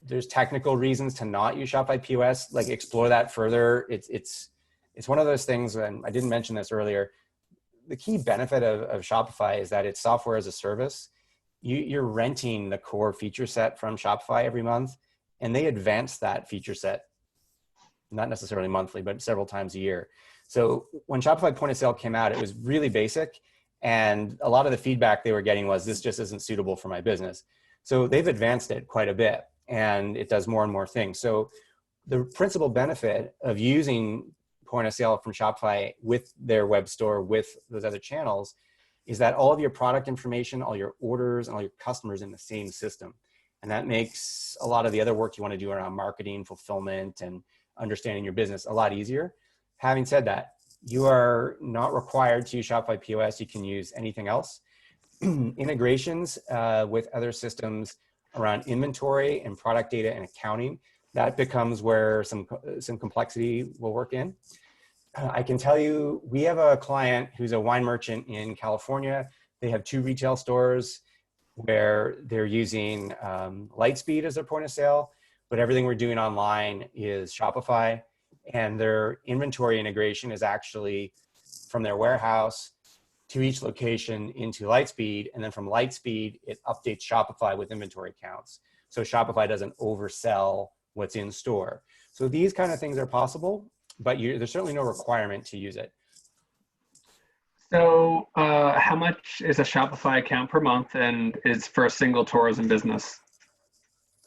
there's technical reasons to not use Shopify POS, like explore that further. It's one of those things, and I didn't mention this earlier, the key benefit of Shopify is that it's software as a service. You're renting the core feature set from Shopify every month, and they advance that feature set, not necessarily monthly, but several times a year. So when Shopify Point of Sale came out, it was really basic, and a lot of the feedback they were getting was, this just isn't suitable for my business. So they've advanced it quite a bit, and it does more and more things. So the principal benefit of using Point of Sale from Shopify with their web store, with those other channels, is that all of your product information, all your orders, and all your customers in the same system. And that makes a lot of the other work you want to do around marketing, fulfillment, and understanding your business a lot easier. Having said that, you are not required to use Shopify POS. You can use anything else. Integrations with other systems around inventory and product data and accounting, that becomes where some complexity will work in. I can tell you, we have a client who's a wine merchant in California. They have 2 retail stores where they're using Lightspeed as their point of sale, but everything we're doing online is Shopify, and their inventory integration is actually from their warehouse to each location into Lightspeed, and then from Lightspeed, it updates Shopify with inventory counts. So Shopify doesn't oversell what's in store. So these kind of things are possible, but there's certainly no requirement to use it. So how much is a Shopify account per month, and is for a single tourism business?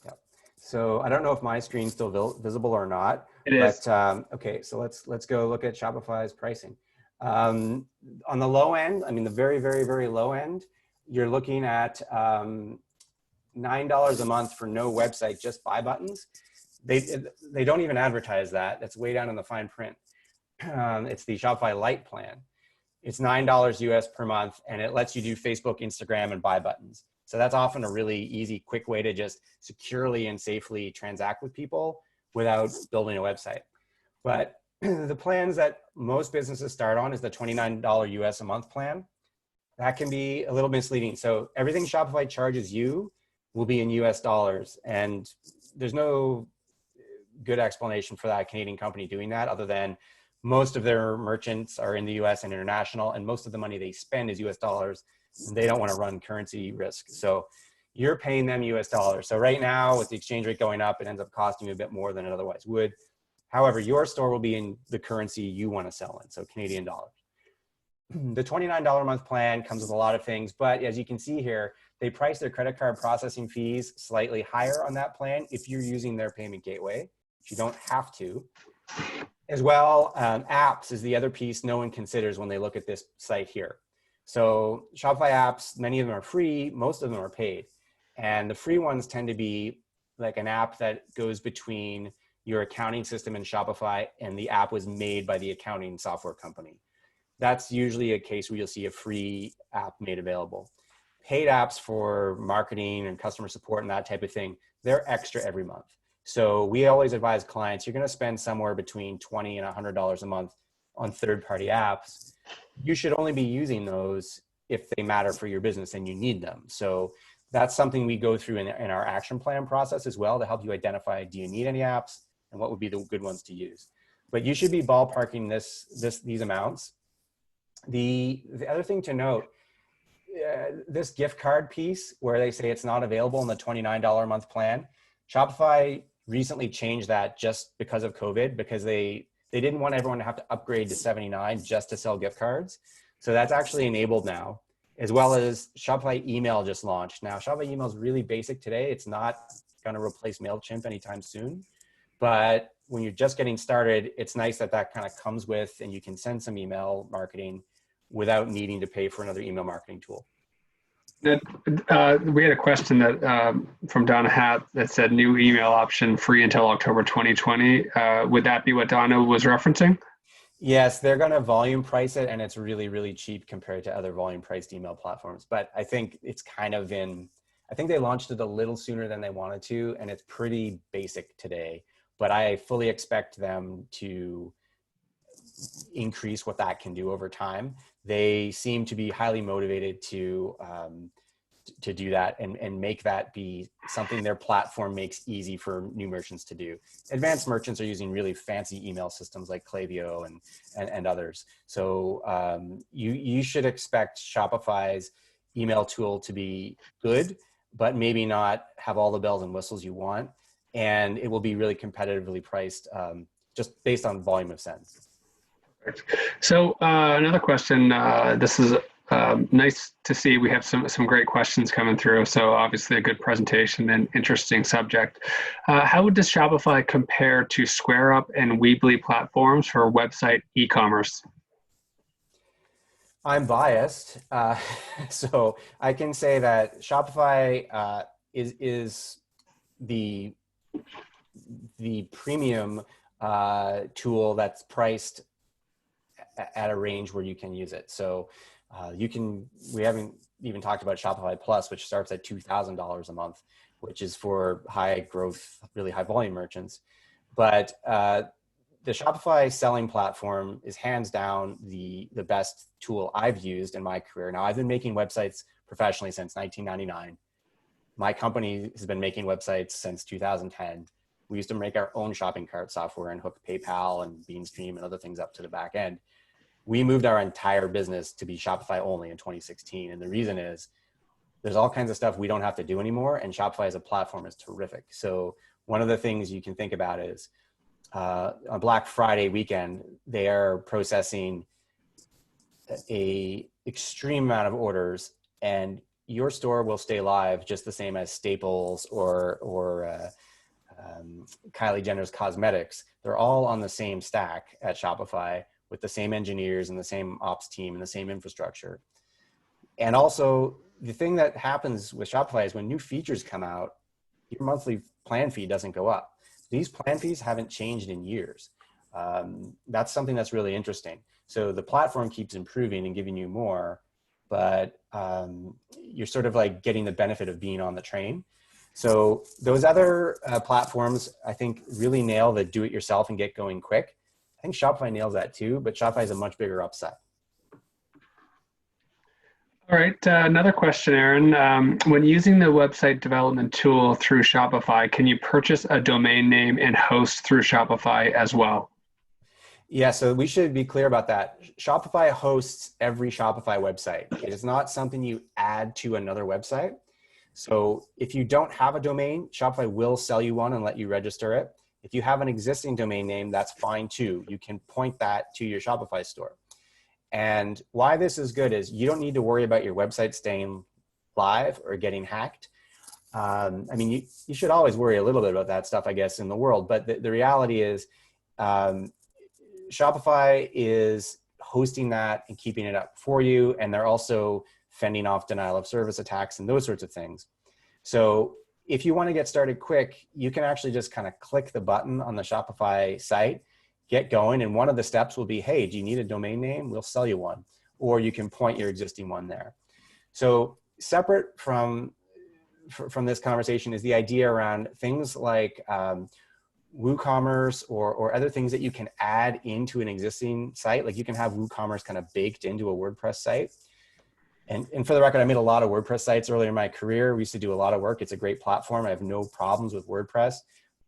Yeah. So I don't know if my screen's still visible or not. It is. But, okay, so let's go look at Shopify's pricing. On the low end, I mean the very, very, very low end, you're looking at $9 a month for no website, just buy buttons. They don't even advertise that. That's way down in the fine print. It's the Shopify Lite plan. It's $9 US per month, and it lets you do Facebook, Instagram, and buy buttons. So that's often a really easy, quick way to just securely and safely transact with people without building a website. But the plans that most businesses start on is the $29 US a month plan. That can be a little misleading. So everything Shopify charges you will be in US dollars, and there's no good explanation for that Canadian company doing that, other than most of their merchants are in the US and international, and most of the money they spend is US dollars, and they don't want to run currency risk. So you're paying them US dollars. So right now with the exchange rate going up, it ends up costing you a bit more than it otherwise would. However, your store will be in the currency you want to sell in, so Canadian dollars. The $29 a month plan comes with a lot of things, but as you can see here, they price their credit card processing fees slightly higher on that plan if you're using their payment gateway. You don't have to. As well, apps is the other piece no one considers when they look at this site here. So Shopify apps, many of them are free, most of them are paid. And the free ones tend to be like an app that goes between your accounting system in Shopify and the app was made by the accounting software company. That's usually a case where you'll see a free app made available. Paid apps for marketing and customer support and that type of thing, they're extra every month. So we always advise clients, you're going to spend somewhere between $20 and $100 a month on third-party apps. You should only be using those if they matter for your business and you need them. So that's something we go through in our action plan process as well to help you identify, do you need any apps and what would be the good ones to use. But you should be ballparking these amounts. The other thing to note, this gift card piece where they say it's not available in the $29 a month plan, Shopify recently changed that just because of COVID, because they didn't want everyone to have to upgrade to 79 just to sell gift cards. So that's actually enabled now, as well as Shopify email just launched. Now, Shopify email is really basic today. It's not going to replace MailChimp anytime soon. But when you're just getting started, it's nice that that kind of comes with, and you can send some email marketing without needing to pay for another email marketing tool. We had a question that from Donna Hatt that said new email option free until October 2020. Would that be what Donna was referencing? Yes, they're going to volume price it, and it's really, really cheap compared to other volume priced email platforms. But I think it's kind of I think they launched it a little sooner than they wanted to, and it's pretty basic today. But I fully expect them to increase what that can do over time. They seem to be highly motivated to do that and make that be something their platform makes easy for new merchants to do. Advanced merchants are using really fancy email systems like Klaviyo and others. So you should expect Shopify's email tool to be good, but maybe not have all the bells and whistles you want. And it will be really competitively priced just based on volume of send. So another question, this is nice to see we have some great questions coming through. So obviously a good presentation and interesting subject. How does Shopify compare to SquareUp and Weebly platforms for website e-commerce? I'm biased, so I can say that Shopify is the premium tool that's priced at a range where you can use it. So we haven't even talked about Shopify Plus, which starts at $2,000 a month, which is for high growth, really high volume merchants. But the Shopify selling platform is hands down the best tool I've used in my career. Now, I've been making websites professionally since 1999. My company has been making websites since 2010. We used to make our own shopping cart software and hook PayPal and Beanstream and other things up to the back end. We moved our entire business to be Shopify only in 2016. And the reason is there's all kinds of stuff we don't have to do anymore. And Shopify as a platform is terrific. So one of the things you can think about is on Black Friday weekend, they are processing a extreme amount of orders, and your store will stay live just the same as Staples or Kylie Jenner's cosmetics. They're all on the same stack at Shopify with the same engineers and the same ops team and the same infrastructure. And also the thing that happens with Shopify is when new features come out, your monthly plan fee doesn't go up. These plan fees haven't changed in years. That's something that's really interesting. So the platform keeps improving and giving you more, but you're sort of like getting the benefit of being on the train. So those other platforms, I think, really nail the do-it-yourself and get going quick. I think Shopify nails that too, but Shopify has a much bigger upside. All right, another question, Aaron. When using the website development tool through Shopify, can you purchase a domain name and host through Shopify as well? Yeah, so we should be clear about that. Shopify hosts every Shopify website. It is not something you add to another website. So if you don't have a domain, Shopify will sell you one and let you register it. If you have an existing domain name, that's fine too. You can point that to your Shopify store. And why this is good is you don't need to worry about your website staying live or getting hacked. I mean, you should always worry a little bit about that stuff, I guess, in the world. But the reality is Shopify is hosting that and keeping it up for you. And they're also fending off denial of service attacks and those sorts of things. So if you want to get started quick, you can actually just kind of click the button on the Shopify site, get going. And one of the steps will be, hey, do you need a domain name? We'll sell you one. Or you can point your existing one there. So separate from this conversation is the idea around things like WooCommerce or other things that you can add into an existing site. Like you can have WooCommerce kind of baked into a WordPress site. And for the record, I made a lot of WordPress sites earlier in my career. We used to do a lot of work. It's a great platform. I have no problems with WordPress.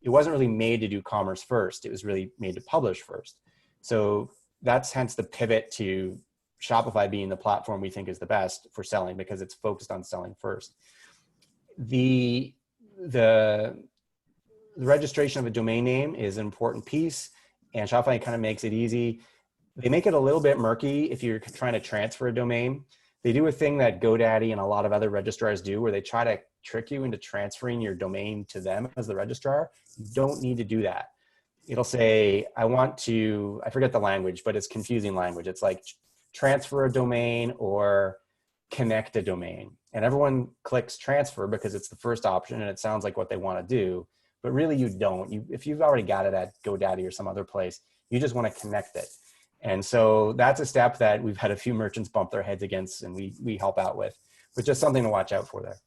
It wasn't really made to do commerce first. It was really made to publish first. So that's hence the pivot to Shopify being the platform we think is the best for selling because it's focused on selling first. The registration of a domain name is an important piece, and Shopify kind of makes it easy. They make it a little bit murky if you're trying to transfer a domain. They do a thing that GoDaddy and a lot of other registrars do where they try to trick you into transferring your domain to them as the registrar. You don't need to do that. It'll say, I forget the language, but it's confusing language. It's like transfer a domain or connect a domain. And everyone clicks transfer because it's the first option and it sounds like what they want to do. But really you don't. If you've already got it at GoDaddy or some other place, you just want to connect it. And so that's a step that we've had a few merchants bump their heads against and we help out with, but just something to watch out for there.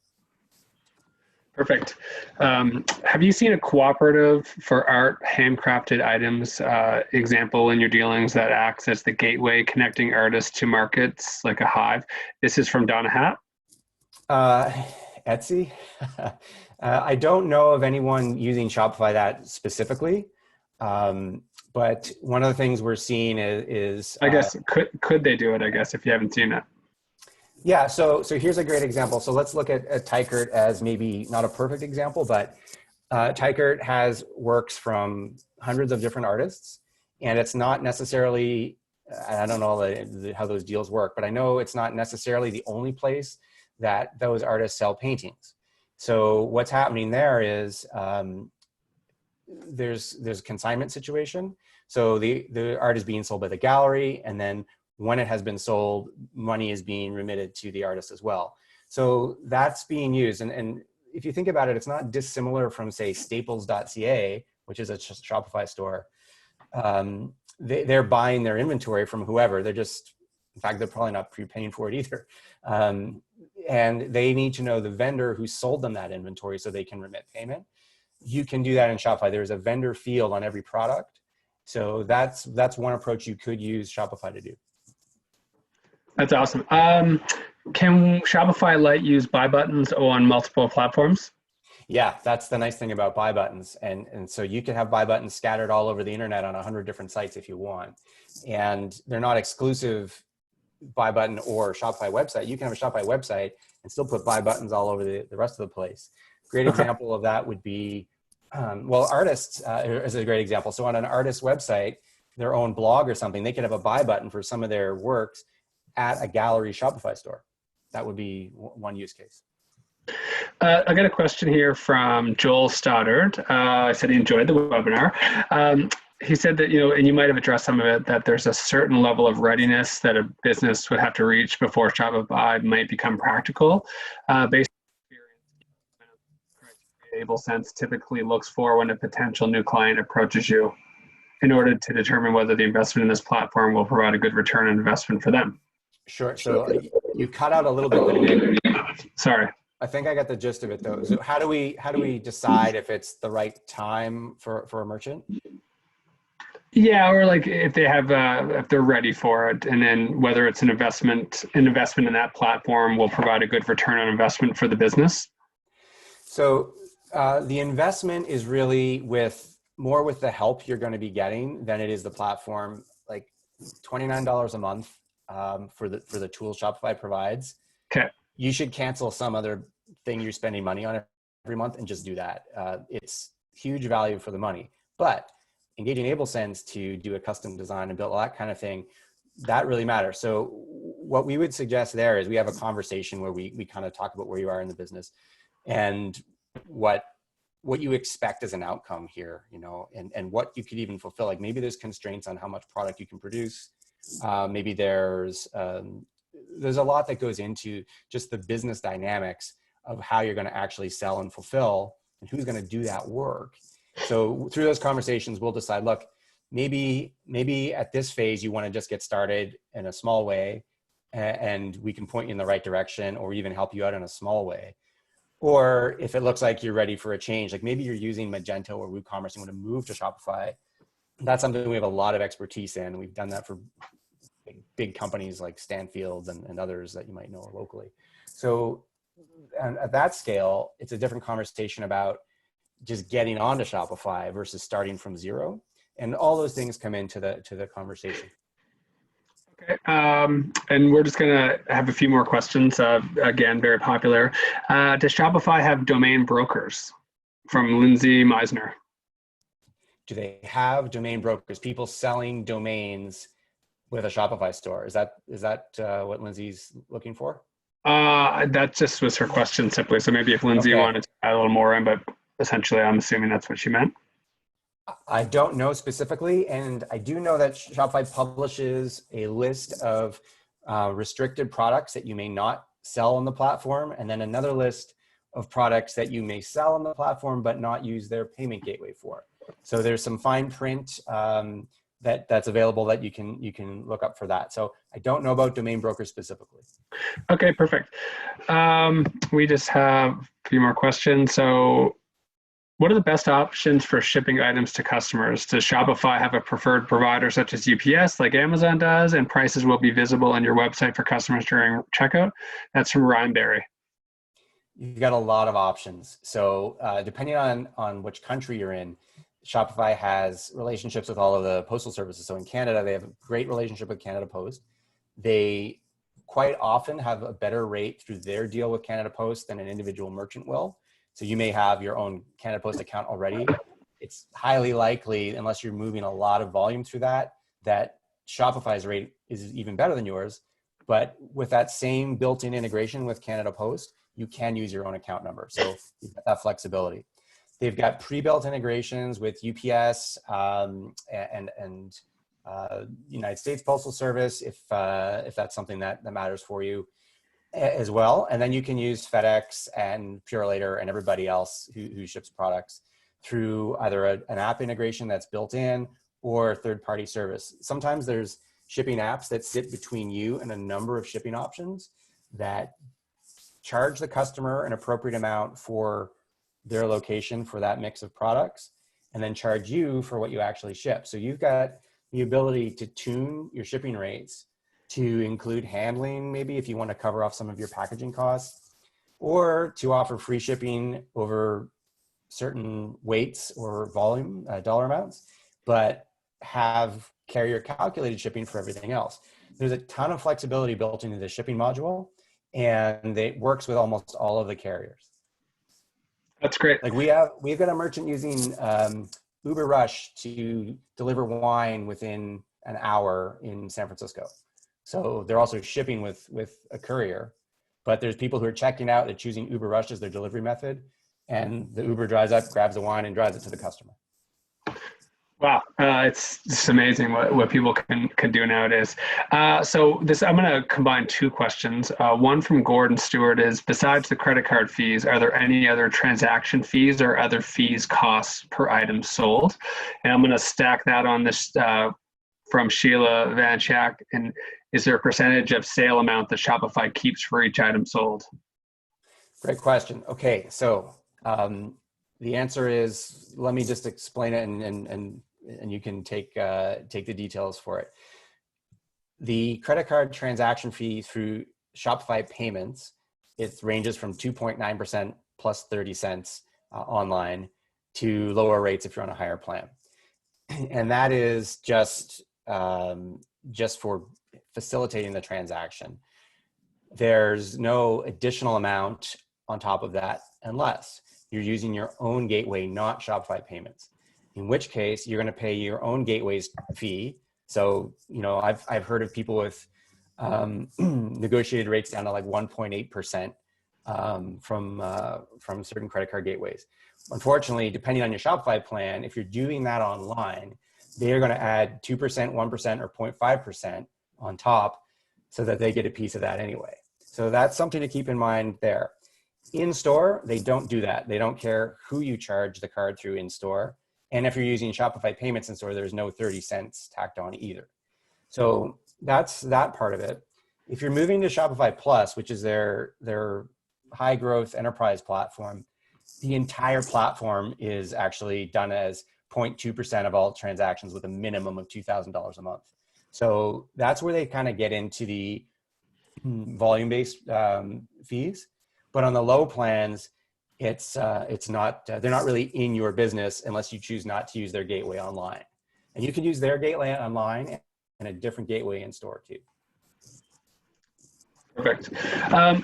Perfect. Have you seen a cooperative for art handcrafted items example in your dealings that acts as the gateway connecting artists to markets like a Hive? This is from Donna Hatt. Etsy? I don't know of anyone using Shopify that specifically. But one of the things we're seeing is I guess, could they do it, I guess, if you haven't seen it? Yeah, so here's a great example. So let's look at Teichert as maybe not a perfect example, but Teichert has works from hundreds of different artists, and it's not necessarily, I don't know how those deals work, but I know it's not necessarily the only place that those artists sell paintings. So what's happening there is there's a consignment situation. So the art is being sold by the gallery, and then when it has been sold, money is being remitted to the artist as well. So that's being used. And if you think about it, it's not dissimilar from, say, staples.ca, which is a Shopify store. They're buying their inventory from whoever. In fact, they're probably not prepaying for it either. And they need to know the vendor who sold them that inventory so they can remit payment. You can do that in Shopify. There's a vendor field on every product. So that's one approach you could use Shopify to do. That's awesome. Can Shopify let use buy buttons on multiple platforms? Yeah, that's the nice thing about buy buttons. And so you can have buy buttons scattered all over the internet on 100 different sites if you want. And they're not exclusive buy button or Shopify website. You can have a Shopify website and still put buy buttons all over the rest of the place. Great example of that would be, artists is a great example. So on an artist's website, their own blog or something, they could have a buy button for some of their works at a gallery Shopify store. That would be one use case. I got a question here from Joel Stoddard. I said he enjoyed the webinar. He said that, and you might have addressed some of it, that there's a certain level of readiness that a business would have to reach before Shopify might become practical. Based on experience, AbleSense typically looks for when a potential new client approaches you in order to determine whether the investment in this platform will provide a good return on investment for them. Sure. So you cut out a little bit there, Nick. Sorry. I think I got the gist of it though. So how do we decide if it's the right time for a merchant? Yeah, or like if they have if they're ready for it, and then whether it's an investment in that platform will provide a good return on investment for the business. So the investment is really more with the help you're going to be getting than it is the platform. Like $29 a month for the tools Shopify provides. Okay. you should cancel some other thing you're spending money on every month and just do that. It's huge value for the money, but engaging AbleSense to do a custom design and build all that kind of thing, that really matters. So what we would suggest there is we have a conversation where we kind of talk about where you are in the business and what you expect as an outcome here, you know, and what you could even fulfill. Like maybe there's constraints on how much product you can produce. Maybe there's a lot that goes into just the business dynamics of how you're going to actually sell and fulfill and who's going to do that work. So through those conversations, we'll decide, look, maybe at this phase, you want to just get started in a small way and we can point you in the right direction or even help you out in a small way. Or if it looks like you're ready for a change, like maybe you're using Magento or WooCommerce and want to move to Shopify, that's something we have a lot of expertise in. We've done that for big companies like Stanfield and others that you might know locally. So and at that scale, it's a different conversation about just getting onto Shopify versus starting from zero. And all those things come into the conversation. Okay, and we're just gonna have a few more questions. Again, very popular. Does Shopify have domain brokers? From Lindsay Meisner. Do they have domain brokers? People selling domains with a Shopify store? Is that what Lindsay's looking for? That just was her question simply. So maybe if Lindsay wanted to add a little more in, but essentially I'm assuming that's what she meant. I don't know specifically, and I do know that Shopify publishes a list of restricted products that you may not sell on the platform, and then another list of products that you may sell on the platform but not use their payment gateway for. So there's some fine print that's available that you can look up for that. So I don't know about domain brokers specifically. Okay, perfect. We just have a few more questions. So what are the best options for shipping items to customers? Does Shopify have a preferred provider such as UPS like Amazon does, and prices will be visible on your website for customers during checkout? That's from Ryan Berry. You've got a lot of options. So depending on which country you're in, Shopify has relationships with all of the postal services. So in Canada, they have a great relationship with Canada Post. They quite often have a better rate through their deal with Canada Post than an individual merchant will. So you may have your own Canada Post account already. It's highly likely, unless you're moving a lot of volume through that Shopify's rate is even better than yours. But with that same built-in integration with Canada Post, you can use your own account number. So you've got that flexibility. They've got pre-built integrations with UPS and United States Postal Service, if that's something that matters for you as well. And then you can use FedEx and Purolator and everybody else who ships products through either an app integration that's built in or third-party service. Sometimes there's shipping apps that sit between you and a number of shipping options that charge the customer an appropriate amount for their location for that mix of products, and then charge you for what you actually ship. So you've got the ability to tune your shipping rates to include handling, maybe if you want to cover off some of your packaging costs, or to offer free shipping over certain weights or volume, dollar amounts, but have carrier calculated shipping for everything else. There's a ton of flexibility built into the shipping module, and it works with almost all of the carriers. That's great. Like we've got a merchant using Uber Rush to deliver wine within an hour in San Francisco. So they're also shipping with a courier, but there's people who are checking out, they're choosing Uber Rush as their delivery method, and the Uber drives up, grabs the wine, and drives it to the customer. Wow, it's just amazing what people can do nowadays. So I'm going to combine two questions. One from Gordon Stewart is, besides the credit card fees, are there any other transaction fees or other fees costs per item sold? And I'm going to stack that on this from Sheila Van Schack. And is there a percentage of sale amount that Shopify keeps for each item sold? Great question. Okay, so the answer is, let me just explain it and you can take the details for it. The credit card transaction fee through Shopify payments, it ranges from 2.9% plus 30 cents online to lower rates if you're on a higher plan. And that is just for facilitating the transaction. there's no additional amount on top of that unless you're using your own gateway, not Shopify payments, in which case you're going to pay your own gateway's fee. So, I've heard of people with negotiated rates down to like 1.8% from certain credit card gateways. Unfortunately, depending on your Shopify plan, if you're doing that online, they're going to add 2%, 1%, or 0.5% on top so that they get a piece of that anyway. So that's something to keep in mind there. In store, they don't do that. They don't care who you charge the card through in store. And if you're using Shopify payments in store, there's no 30 cents tacked on either. So that's that part of it. If you're moving to Shopify Plus, which is their high growth enterprise platform, the entire platform is actually done as 0.2% of all transactions with a minimum of $2,000 a month. So that's where they kind of get into the volume-based fees. But on the low plans, it's not, they're not really in your business unless you choose not to use their gateway online. And you can use their gateway online and a different gateway in store too. Perfect.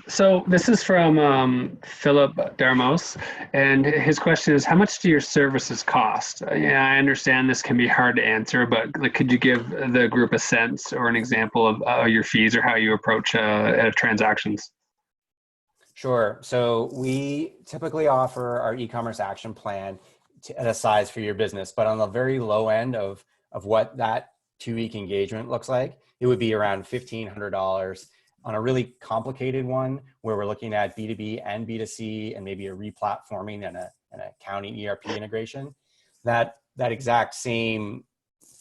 So this is from Philip Darmos, and his question is, how much do your services cost? Yeah, I understand this can be hard to answer, but could you give the group a sense or an example of your fees or how you approach transactions? Sure. So we typically offer our e-commerce action plan at a size for your business, but on the very low end of what that 2-week engagement looks like, it would be around $1,500. On a really complicated one where we're looking at B2B and B2C and maybe a replatforming and an accounting ERP integration, that exact same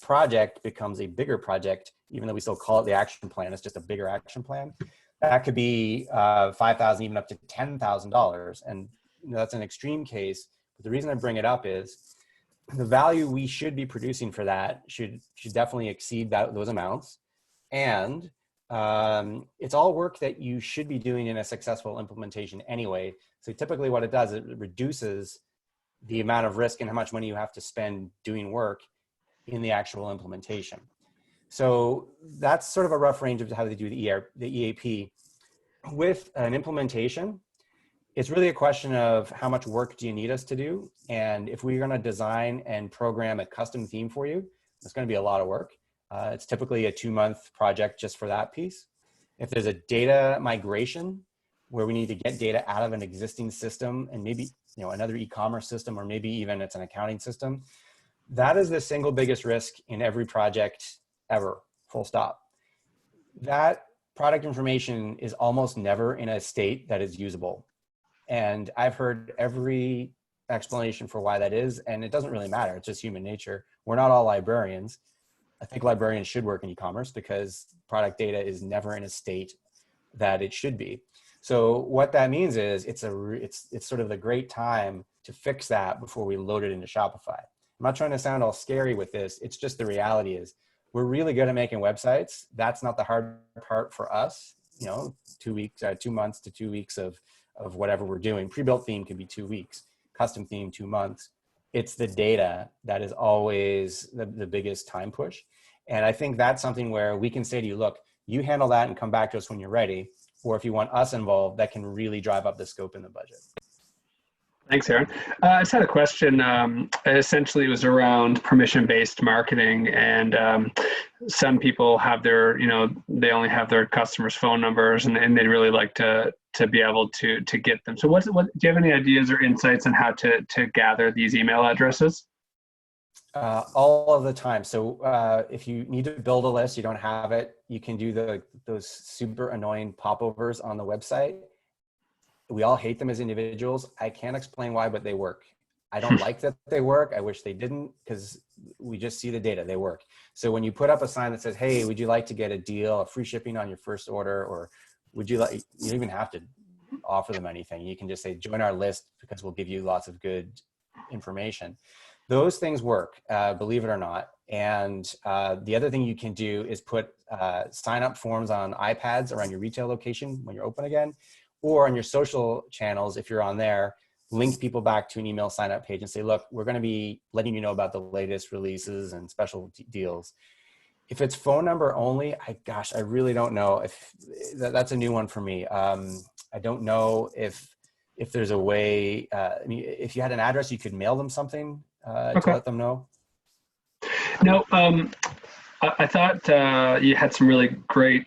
project becomes a bigger project, even though we still call it the action plan. It's just a bigger action plan. That could be $5,000, even up to $10,000. And that's an extreme case. But the reason I bring it up is the value we should be producing for that should definitely exceed those amounts. And it's all work that you should be doing in a successful implementation anyway. So typically what it does, it reduces the amount of risk and how much money you have to spend doing work in the actual implementation. So that's sort of a rough range of how they do the EAP. With an implementation, it's really a question of how much work do you need us to do? And if we're gonna design and program a custom theme for you, it's gonna be a lot of work. It's typically a 2-month project just for that piece. If there's a data migration where we need to get data out of an existing system and maybe another e-commerce system, or maybe even it's an accounting system, that is the single biggest risk in every project ever, full stop. That product information is almost never in a state that is usable. And I've heard every explanation for why that is, and it doesn't really matter. It's just human nature. We're not all librarians. I think librarians should work in e-commerce because product data is never in a state that it should be. So what that means is it's sort of the great time to fix that before we load it into Shopify. I'm not trying to sound all scary with this. It's just the reality is we're really good at making websites. That's not the hard part for us. 2 months to 2 weeks of whatever we're doing. Pre-built theme can be 2 weeks. Custom theme, 2 months. It's the data that is always the biggest time push. And I think that's something where we can say to you, look, you handle that and come back to us when you're ready. Or if you want us involved, that can really drive up the scope and the budget. Thanks, Aaron. I just had a question. Essentially, it was around permission-based marketing, and some people have their, they only have their customers' phone numbers, and they'd really like to be able to get them. So, what do you have any ideas or insights on how to gather these email addresses? All of the time. So if you need to build a list, you don't have it, you can do those super annoying popovers on the website. We all hate them as individuals. I can't explain why, but they work. I don't like that they work. I wish they didn't, because we just see the data, they work. So when you put up a sign that says, hey, would you like to get a deal, a free shipping on your first order, or would you like, you don't even have to offer them anything. You can just say, join our list because we'll give you lots of good information. Those things work, believe it or not. And the other thing you can do is put sign-up forms on iPads around your retail location when you're open again, or on your social channels, if you're on there, link people back to an email sign-up page and say, look, we're going to be letting you know about the latest releases and special deals. If it's phone number only, I really don't know. If that's a new one for me. I don't know if there's a way. I mean, if you had an address, you could mail them something to Okay. let them know. No, I thought you had some really great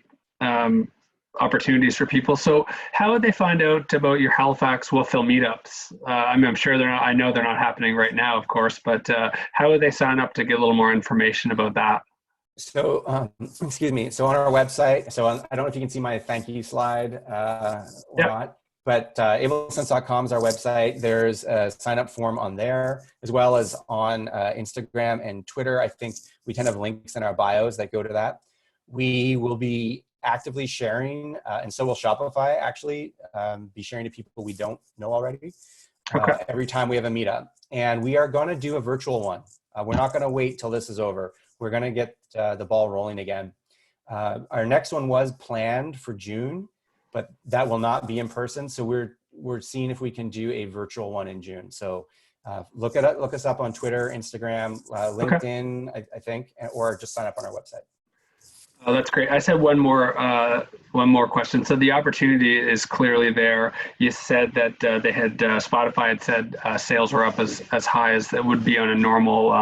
opportunities for people. So how would they find out about your Halifax Wolfville meetups? I mean, I'm sure they're not, I know they're not happening right now, of course, but how would they sign up to get a little more information about that? So, excuse me. So on our website, I don't know if you can see my thank you slide or Yep. not, but ablesense.com is our website. There's a sign up form on there, as well as on Instagram and Twitter. I think we tend to have links in our bios that go to that. We will be actively sharing, and so will Shopify actually, be sharing to people we don't know already Okay. every time we have a meetup. And we are going to do a virtual one. We're not going to wait till this is over. We're going to get the ball rolling again. Our next one was planned for June, but that will not be in person. So we're seeing if we can do a virtual one in June. So look us up on Twitter, Instagram, Okay. LinkedIn, I think, or just sign up on our website. Oh, that's great. I said one more question. So the opportunity is clearly there. You said that they had Spotify had said sales were up as high as it would be on a normal,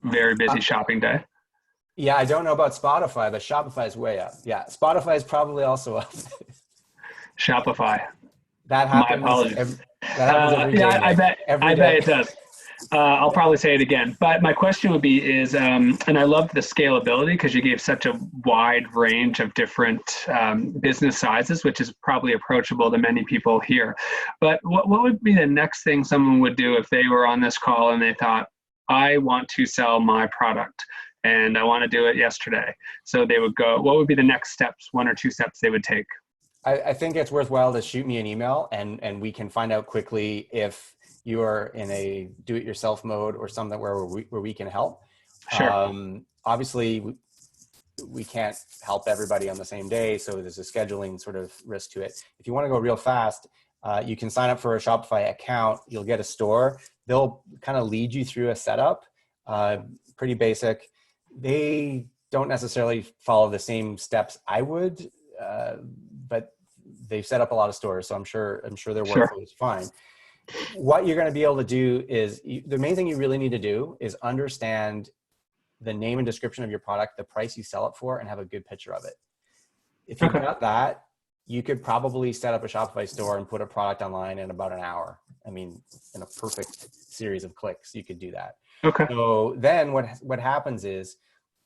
very busy shopping day. Yeah, I don't know about Spotify, but Shopify is way up. Yeah, Spotify is probably also up. Shopify. That My happens. apologies. That happens every day. Yeah, Nick. I Every bet day. it does. I'll probably say it again, but my question would be and I love the scalability because you gave such a wide range of different business sizes, which is probably approachable to many people here. But what would be the next thing someone would do if they were on this call and they thought, I want to sell my product and I want to do it yesterday? So they would go, what would be the next steps, one or two steps they would take? I think it's worthwhile to shoot me an email and we can find out quickly if you are in a do-it-yourself mode or something where we can help. Sure. Obviously, we can't help everybody on the same day, so there's a scheduling sort of risk to it. If you want to go real fast, you can sign up for a Shopify account. You'll get a store. They'll kind of lead you through a setup, pretty basic. They don't necessarily follow the same steps I would, but they've set up a lot of stores, so I'm sure their workflow is fine. What you're going to be able to do is the main thing you really need to do is understand the name and description of your product, the price you sell it for, and have a good picture of it. If you've got that, you could probably set up a Shopify store and put a product online in about an hour. I mean, in a perfect series of clicks, you could do that. Okay. So then what happens is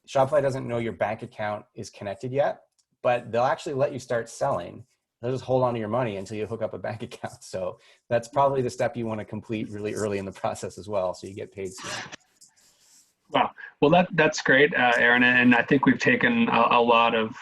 Shopify doesn't know your bank account is connected yet, but they'll actually let you start selling. They'll just hold on to your money until you hook up a bank account. So that's probably the step you want to complete really early in the process as well, so you get paid soon. Wow. Well, that's great, Aaron, and I think we've taken a lot of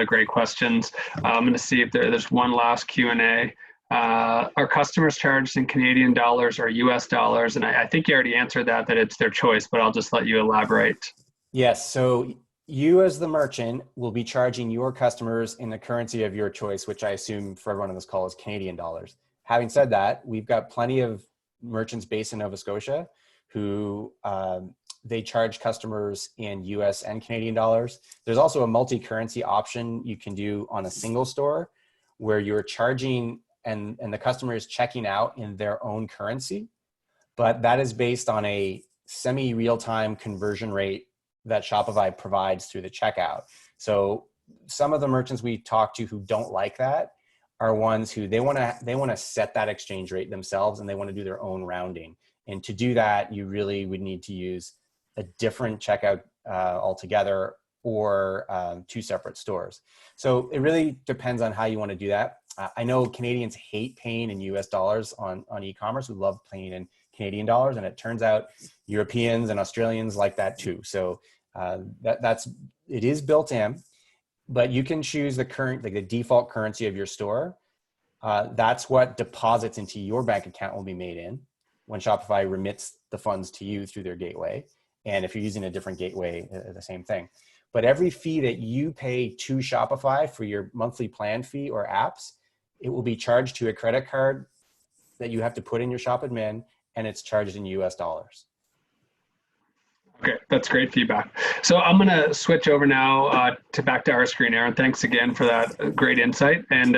great questions. I'm going to see if there's one last Q&A. Are customers charged in Canadian dollars or US dollars? And I think you already answered that it's their choice, but I'll just let you elaborate. Yes. So you as the merchant will be charging your customers in the currency of your choice, which I assume for everyone on this call is Canadian dollars. Having said that, we've got plenty of merchants based in Nova Scotia who they charge customers in US and Canadian dollars. There's also a multi-currency option you can do on a single store where you're charging and the customer is checking out in their own currency, but that is based on a semi-real-time conversion rate that Shopify provides through the checkout. So some of the merchants we talk to who don't like that are ones who they want to set that exchange rate themselves and they want to do their own rounding. And to do that, you really would need to use a different checkout altogether or two separate stores. So it really depends on how you want to do that. I know Canadians hate paying in US dollars on e-commerce. We love paying in Canadian dollars, and it turns out Europeans and Australians like that too. So it is built in, but you can choose the default currency of your store. That's what deposits into your bank account will be made in when Shopify remits the funds to you through their gateway. And if you're using a different gateway, the same thing. But every fee that you pay to Shopify for your monthly plan fee or apps, it will be charged to a credit card that you have to put in your shop admin, and it's charged in US dollars. Okay, that's great feedback. So I'm going to switch over now to back to our screen, Aaron. Thanks again for that great insight. And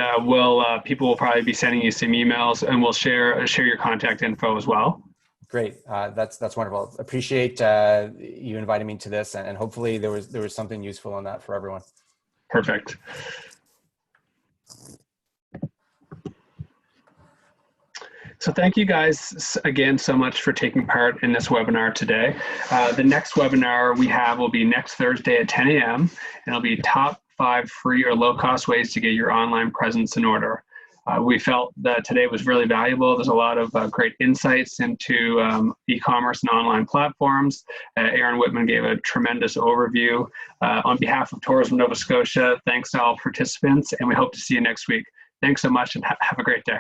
people will probably be sending you some emails, and we'll share your contact info as well. Great, that's wonderful. Appreciate you inviting me to this, and hopefully there was something useful in that for everyone. Perfect. So thank you guys again so much for taking part in this webinar today. The next webinar we have will be next Thursday at 10 a.m. and it'll be top 5 free or low-cost ways to get your online presence in order. We felt that today was really valuable. There's a lot of great insights into e-commerce and online platforms. Aaron Whitman gave a tremendous overview. On behalf of Tourism Nova Scotia, thanks to all participants, and we hope to see you next week. Thanks so much, and have a great day.